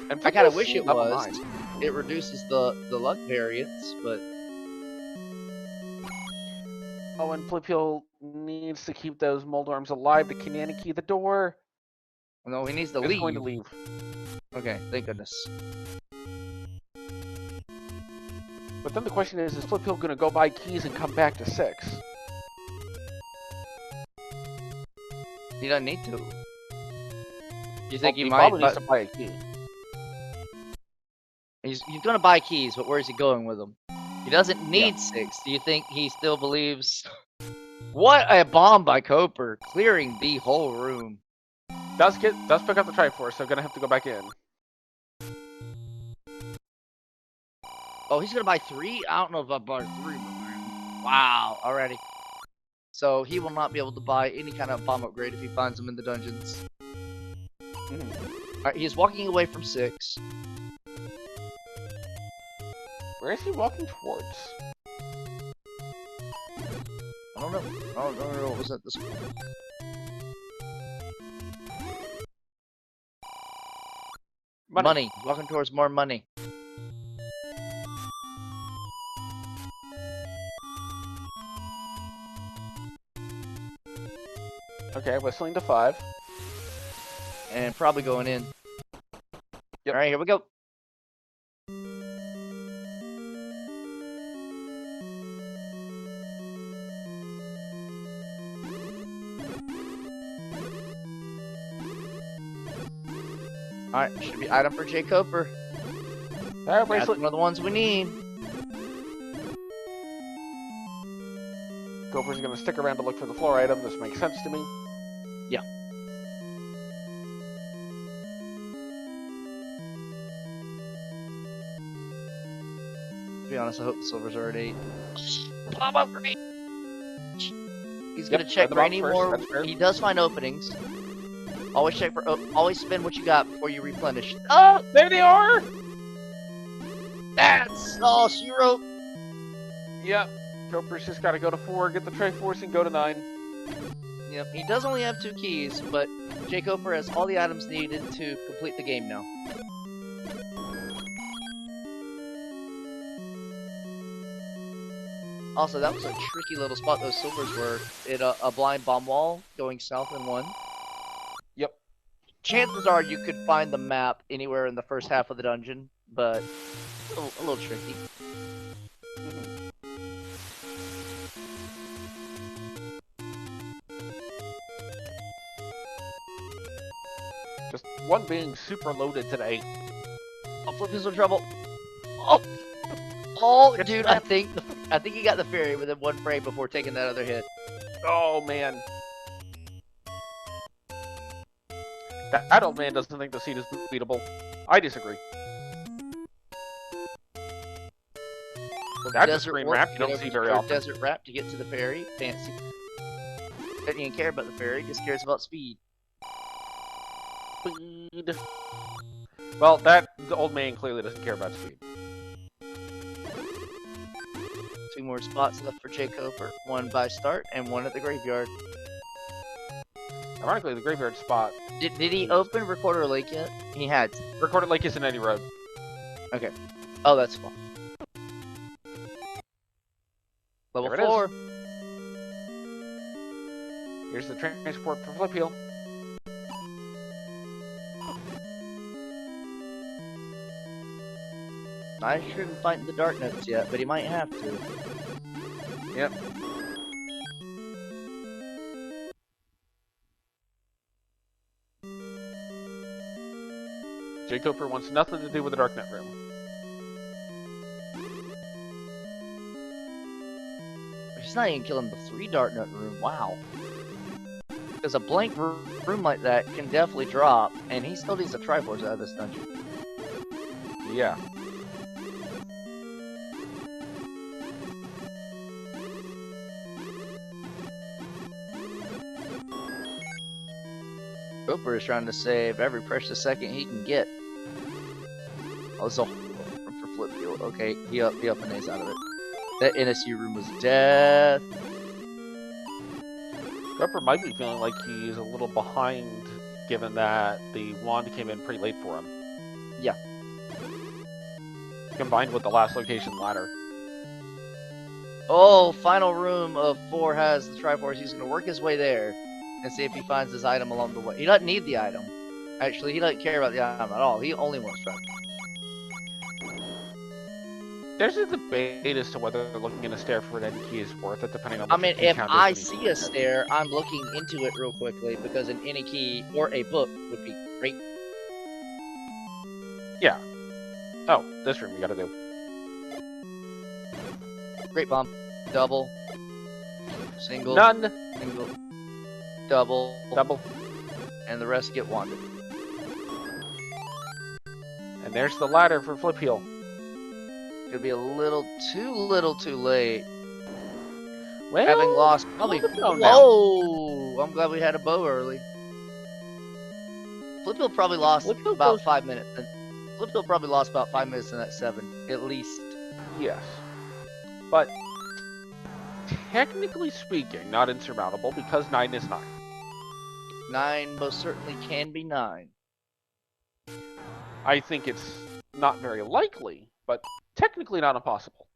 And I kind of Flipheal's wish it level was. 9. It reduces the luck variance, but... Oh, and Flipheal needs to keep those mold arms alive. The cannon key the door. No, he needs to He's leave. going to leave. Okay, thank goodness. But then the question is Flipheal going to go buy keys and come back to 6? He doesn't need to. You think Well, he might? probably needs to buy a key. He's gonna buy keys, but where's he going with them? He doesn't need 6. Do you think he still believes? What a bomb by Koper, clearing the whole room. Does pick up the Triforce, so gonna have to go back in. Oh, he's gonna buy 3? I don't know if I bought 3, but wow, already. So he will not be able to buy any kind of bomb upgrade if he finds them in the dungeons. Alright, he's walking away from 6. Where is he walking towards? I don't know. I don't know what was at this point. Money. He's walking towards more money. Okay, whistling to 5. And probably going in. Yep. Alright, here we go. Alright, should be item for jkoper. Power That's bracelet. one of the ones we need. Gopher's gonna stick around to look for the floor item. This makes sense to me. Yeah. To be honest, I hope the silvers are at 8. Bomb upgrade! He's gonna check for any more. He does find openings. Always check for. Always spend what you got before you replenish. Oh, there they are! That's all she wrote. Yep. Gopher's just gotta go to 4, get the Triforce, and go to 9. Yep. He does only have 2 keys, but jkoper has all the items needed to complete the game now. Also, that was a tricky little spot those silvers were. It a blind bomb wall going south in 1. Yep. Chances are you could find the map anywhere in the first half of the dungeon, but a little tricky. Just one being super loaded today. Oh, Flipheal's in trouble. Oh, It's dude, not- I think he got the fairy within 1 frame before taking that other hit. Oh, man. That old man doesn't think the seat is beatable. I disagree. That's a screen wrap you don't see very often. Desert wrap to get to the fairy. Fancy. Doesn't even care about the fairy, just cares about speed. Speed. Well, the old man clearly doesn't care about speed. 2 more spots left for jkoper. 1 by start and 1 at the graveyard. Ironically, the graveyard spot. Did he open Recorder Lake yet? He had to. Recorded Lake isn't any road. Okay. Oh, that's fine. Level There it is. 4. Here's the transport for Flipheal. Not sure if fighting the Dark Notes yet, but he might have to. Yep. jkoper wants nothing to do with the Darknet room. He's not even killing the 3 Dark Nut room. Wow. Because a blank room like that can definitely drop, and he still needs a Triforce out of this dungeon. Yeah. Cooper is trying to save every precious second he can get. Oh, so for Flipheal. Okay, he up and A's out of it. That NSU room was death. Gopher might be feeling like he's a little behind, given that the wand came in pretty late for him. Yeah. Combined with the last location ladder. Oh, final room of 4 has the Triforce. He's going to work his way there and see if he finds his item along the way. He doesn't need the item. Actually, he doesn't care about the item at all. He only wants Triforce. There's a debate as to whether looking in a stair for an end key is worth it, depending on what I mean, your key if count I is. see a stair, I'm looking into it real quickly because an any key or a book would be great. Yeah. Oh, this room we gotta do. Great bomb. Double. Single. None. Single. Double. Double. And the rest get wanded. And there's the ladder for Flipheal. Could be a little too late. Well, Having lost probably. hold on Whoa! I'm glad we had a bow early. Flipheal probably lost Flipheal about goes- 5 minutes. Flipheal probably lost about 5 minutes in that 7, at least. Yes. But technically speaking, not insurmountable because 9 is 9. 9 most certainly can be 9. I think it's not very likely, but technically not impossible.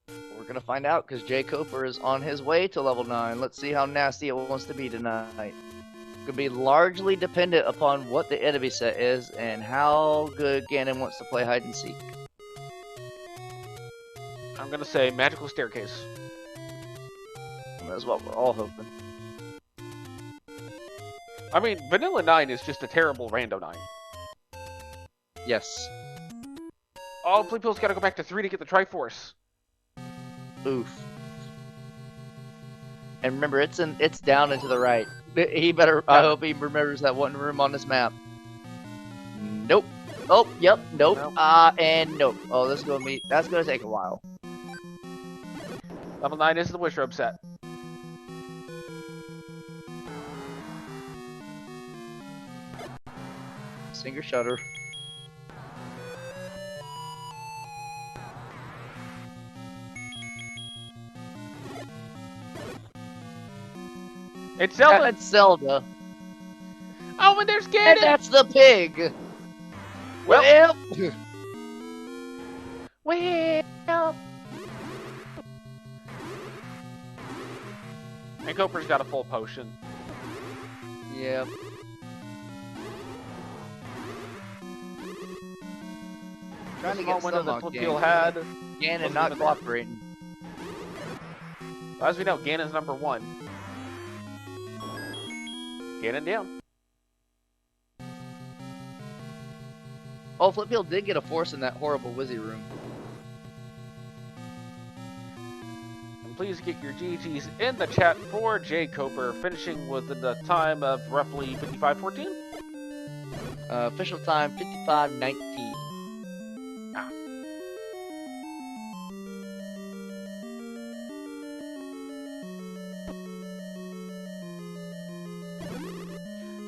We're gonna find out because jkoper is on his way to level 9. Let's see how nasty it wants to be tonight. Could be largely dependent upon what the enemy set is and how good Gannon wants to play hide and seek. I'm gonna say magical staircase. And that's what we're all hoping. I mean, vanilla 9 is just a terrible rando 9. Yes. Oh, Flipheal's got to go back to 3 to get the Triforce. Oof. And remember, it's down and to the right. He better. I hope he remembers that one room on this map. Nope. Oh, yep. Nope. Nope. And nope. Oh, that's gonna take a while. Level 9 is the Wish Robe set. Singer Shutter. It's Zelda. It's Zelda. Oh, and there's Gannon. And that's the pig. Well. Well. And Cooper's got a full potion. Yeah. Trying to get window that some Flipheal had. Gannon not cooperating. As we know, Gannon's number 1. Gannon down. Oh, Flipheal did get a force in that horrible Wizzy room. And please get your GGs in the chat for jkoper, finishing within the time of roughly 55:14. Official time 55:19.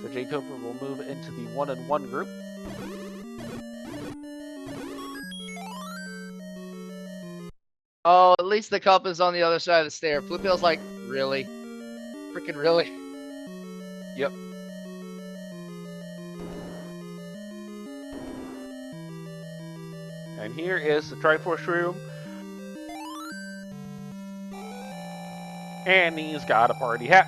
So jkoper will move into the 1-on-1 group. Oh, at least the cup is on the other side of the stair. Flipheal's like, really? Freaking really? Yep. And here is the Triforce room. And he's got a party hat.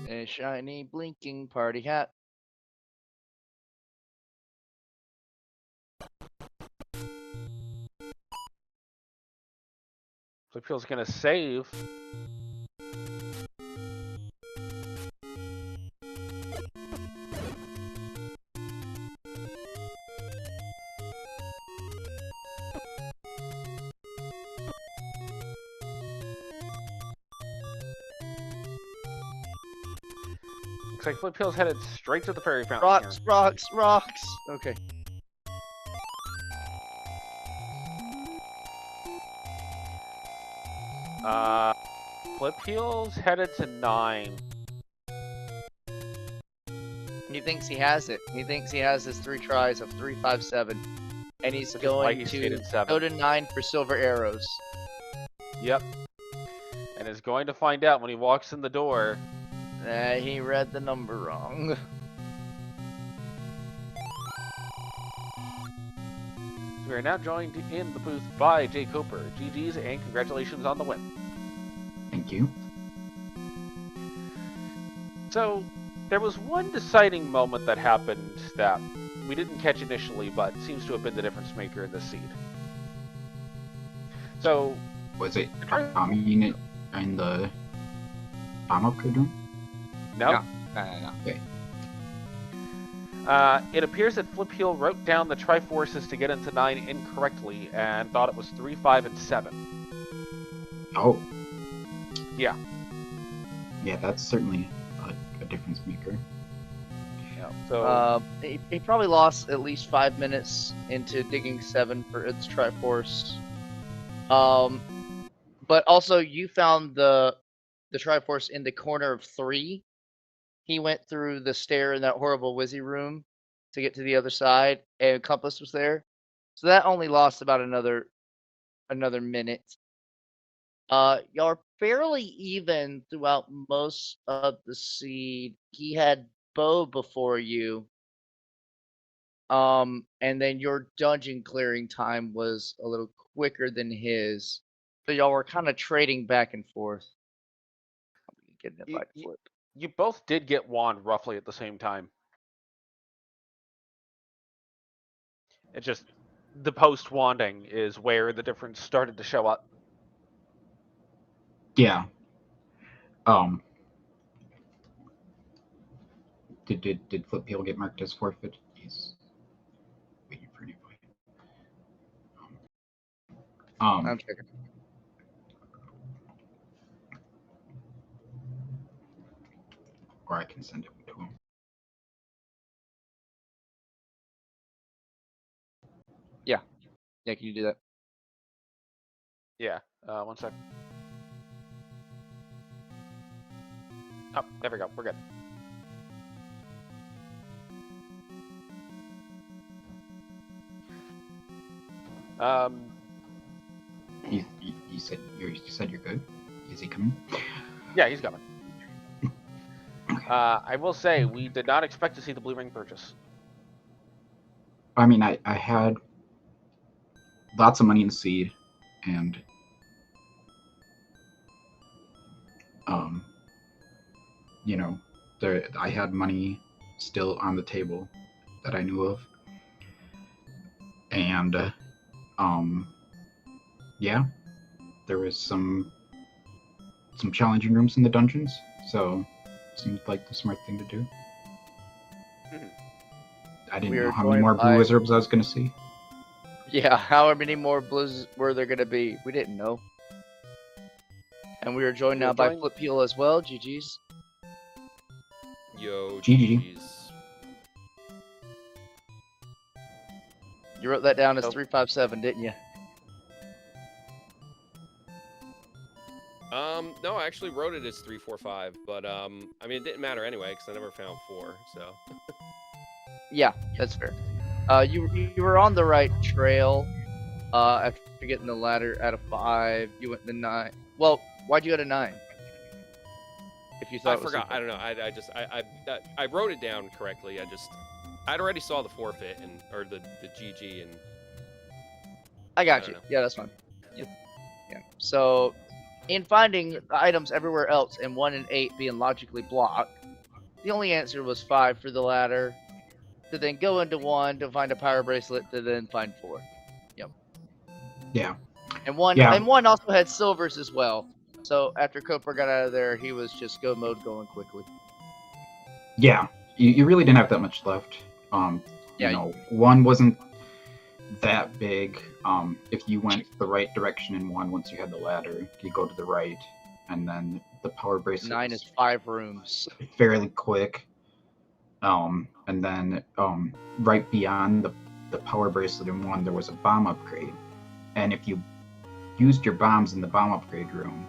A shiny, blinking party hat. Flipheal's gonna save. Looks like Flipheal's headed straight to the fairy fountain. Rocks, rocks, rocks. Okay. Flipheal's headed to 9. He thinks he has it. He thinks he has his 3 tries of 3, 5, 7. And he's going to go to 9 for silver arrows. Yep. And is going to find out when he walks in the door. He read the number wrong. We are now joined in the booth by jkoper. GG's and congratulations on the win. Thank you. So, there was one deciding moment that happened that we didn't catch initially, but seems to have been the difference maker in this seed. So, Was it bomb unit in the bomb upgrade room? no. No. Okay. It appears that Flipheal wrote down the Triforces to get into 9 incorrectly and thought it was 3, 5, and 7. Oh. Yeah. Yeah, that's certainly a difference maker. Yeah. So he probably lost at least 5 minutes into digging 7 for its Triforce. But also you found the Triforce in the corner of 3. He went through the stair in that horrible Wizzy room to get to the other side, and Compass was there. So that only lost about another minute. Y'all are fairly even throughout most of the seed. He had Bo before you. And then your dungeon clearing time was a little quicker than his. So y'all were kind of trading back and forth. Getting it back flip. you both did get wand roughly at the same time. It's just the post-wanding is where the difference started to show up. Yeah. Did Flipheal get marked as forfeit? He's waiting for an invite. I'm checking. Or I can send it to him. Yeah, can you do that? Yeah. 1 sec. Oh, there we go. We're good. You said you're good. Is he coming? Yeah, he's coming. I will say we did not expect to see the blue ring purchase. I mean, I had lots of money in the seed, and you know, I had money still on the table that I knew of, and yeah, there was some challenging rooms in the dungeons, so it seemed like the smart thing to do. I didn't know how many more blue wizards I was going to see. Yeah, how many more blues were there going to be? We didn't know. And we are joined now by Flipheal as well. GG's. Yo, GG. GG's. You wrote that down as Nope. 357, didn't you? No, I actually wrote it as 345, but I mean, it didn't matter anyway because I never found 4. So. Yeah, that's fair. You were on the right trail. After getting the ladder out of 5, you went to 9. Well, why'd you go to 9? If you thought I it was forgot. simple. I don't know. I wrote it down correctly. I'd already saw the forfeit or the GG and. I got I you. don't know. Yeah, that's fine. Yeah. So, in finding the items everywhere else and 1 and 8 being logically blocked, the only answer was 5 for the ladder, to then go into 1 to find a power bracelet, to then find 4. Yep. Yeah. And 1 also had silvers as well. So after Cooper got out of there, he was just go mode going quickly. Yeah, you really didn't have that much left. Yeah. You know, 1 wasn't that big. If you went the right direction in 1, once you had the ladder, you go to the right, and then the power bracelet 9 is 5 rooms. fairly quick. And then right beyond the power bracelet in 1, there was a bomb upgrade. And if you used your bombs in the bomb upgrade room,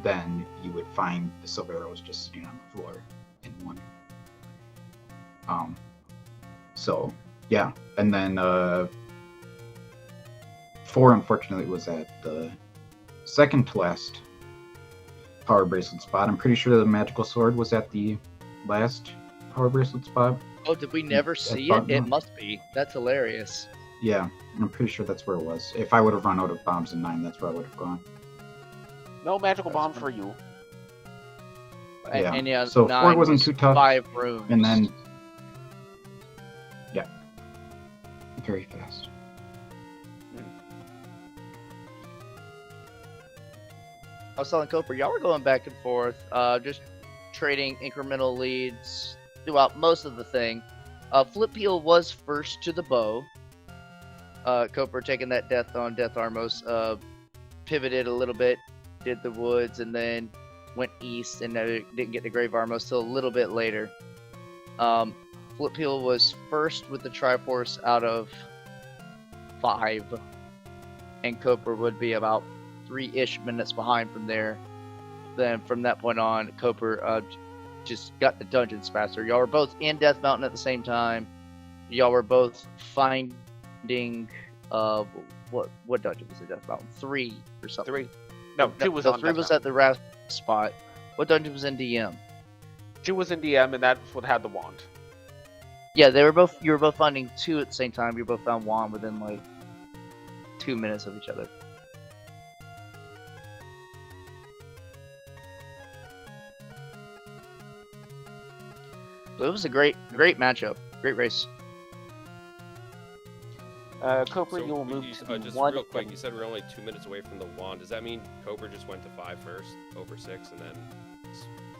then you would find the silver arrows just sitting on the floor in 1. So yeah, and then 4 unfortunately was at the second to last power bracelet spot. I'm pretty sure the magical sword was at the last power bracelet spot. Oh, did we never see it? It must be. That's hilarious. Yeah, I'm pretty sure that's where it was. If I would have run out of bombs in 9, that's where I would have gone. No magical bombs for you. Yeah. And yeah, So 9 4 wasn't was too tough. 5 rooms. And then, yeah, very fast. I was telling Cooper, y'all were going back and forth, just trading incremental leads throughout most of the thing. Flipheal was first to the bow. Cooper taking that death on Death Armos, pivoted a little bit, did the woods, and then went east, and didn't get the Grave Armos till a little bit later. Flipheal was first with the Triforce out of 5, and Cooper would be about 3-ish minutes behind from there. Then from that point on, Cooper just got the dungeons faster. Y'all were both in Death Mountain at the same time. Y'all were both finding what dungeon was it? Death Mountain 3 or something. 3. No, 2 was on 3 was at the last spot. What dungeon was in DM? 2 was in DM, and that's what had the wand. Yeah, they were both. You were both finding 2 at the same time. You both found wand within like 2 minutes of each other. But it was a great matchup. Great race. Cooper, you will move to just 1. real quick, you said we're only 2 minutes away from the wand. Does that mean Cooper just went to 5 first, over 6, and then,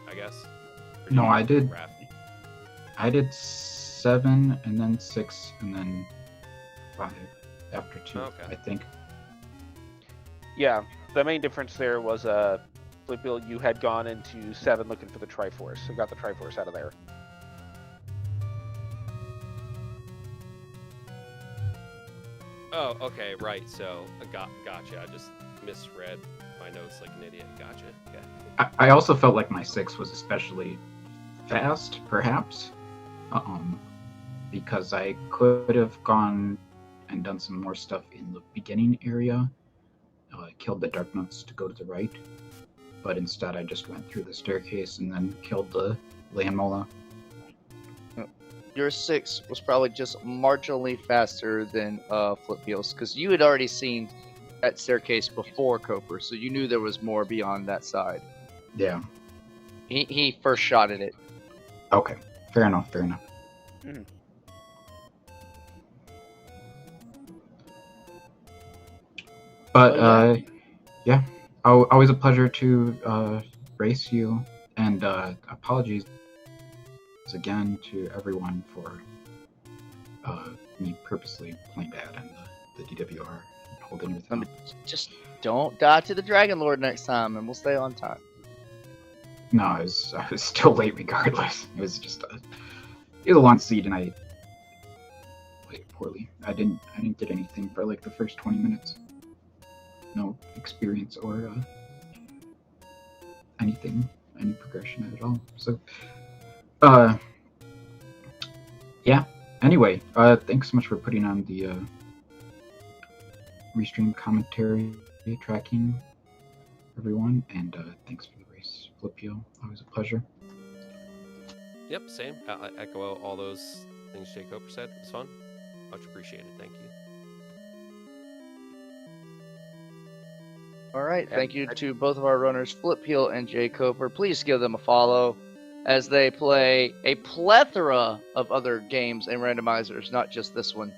I guess? No, I did. I did 7 and then 6 and then 5 after 2. Okay. I think. Yeah, the main difference there was Flipheal, you had gone into 7 looking for the Triforce, and got the Triforce out of there. Oh, okay, right. So gotcha. I just misread my notes like an idiot. Gotcha. Okay. I also felt like my 6 was especially fast, perhaps, because I could have gone and done some more stuff in the beginning area, killed the Dark Nuts to go to the right, but instead I just went through the staircase and then killed the Land Mola. Your 6 was probably just marginally faster than Flipheal's, because you had already seen that staircase before Koper, so you knew there was more beyond that side. Yeah. He first shot at it. Okay. Fair enough. Mhm. But yeah, always a pleasure to race you, and apologies again to everyone for me purposely playing bad in the DWR and holding everything up. Just don't die to the Dragon Lord next time, and we'll stay on time. No, I was still late regardless. It was just it was a long seed, and I played poorly. I didn't get anything for like the first 20 minutes. No experience or any progression at all. So, yeah. Anyway, thanks so much for putting on the restream commentary tracking, everyone, and thanks for the race, Flipheal. Always a pleasure. Yep, same. I echo all those things jkoper said. It was fun. Much appreciated. Thank you. Alright, thank you to both of our runners, Flipheal and jkoper. Please give them a follow as they play a plethora of other games and randomizers, not just this one.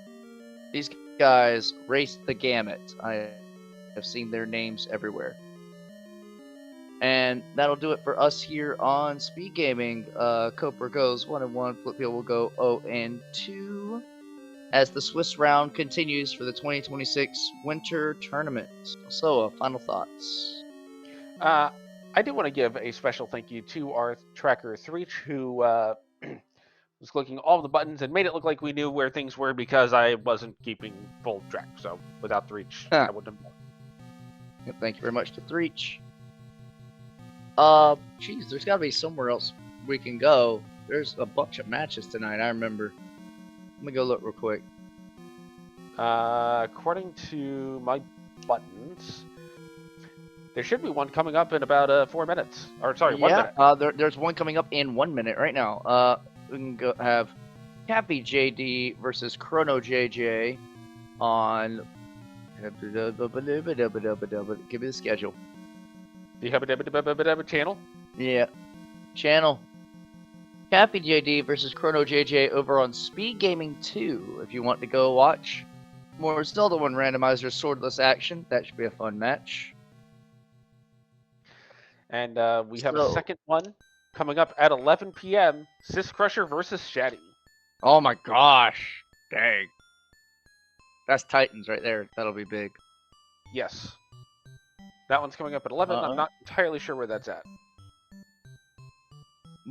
These guys race the gamut. I have seen their names everywhere. And that'll do it for us here on SpeedGaming. Koper goes 1-1, Flipheal will go 0-2. As the Swiss round continues for the 2026 Winter Tournament. So, final thoughts. I do want to give a special thank you to our tracker Threech, who was clicking all the buttons and made it look like we knew where things were, because I wasn't keeping full track. So without Threech, I wouldn't have known. Yep, thank you very much to Threech. Geez, there's got to be somewhere else we can go. There's a bunch of matches tonight, I remember. Let me go look real quick. According to my buttons, there should be one coming up in about 4 minutes. Or sorry, 1 minute. There's one coming up in 1 minute right now. We can go have Cappy JD versus Chrono JJ on. Give me the schedule. The channel. Yeah, channel. Cappy JD versus Chrono JJ over on SpeedGaming 2. If you want to go watch more Zelda 1 Randomizer swordless action, that should be a fun match. And we have a second one coming up at 11 p.m. Sis Crusher versus Shaddy. Oh my gosh. Dang. That's Titans right there. That'll be big. Yes. That one's coming up at 11. I'm not entirely sure where that's at.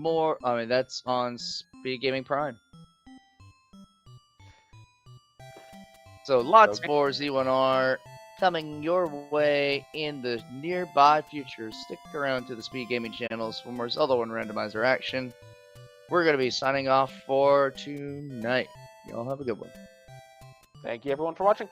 That's on SpeedGaming Prime. So lots more Z1R coming your way in the nearby future. Stick around to the SpeedGaming channels for more Zelda 1 Randomizer action. We're going to be signing off for tonight. Y'all have a good one. Thank you everyone for watching.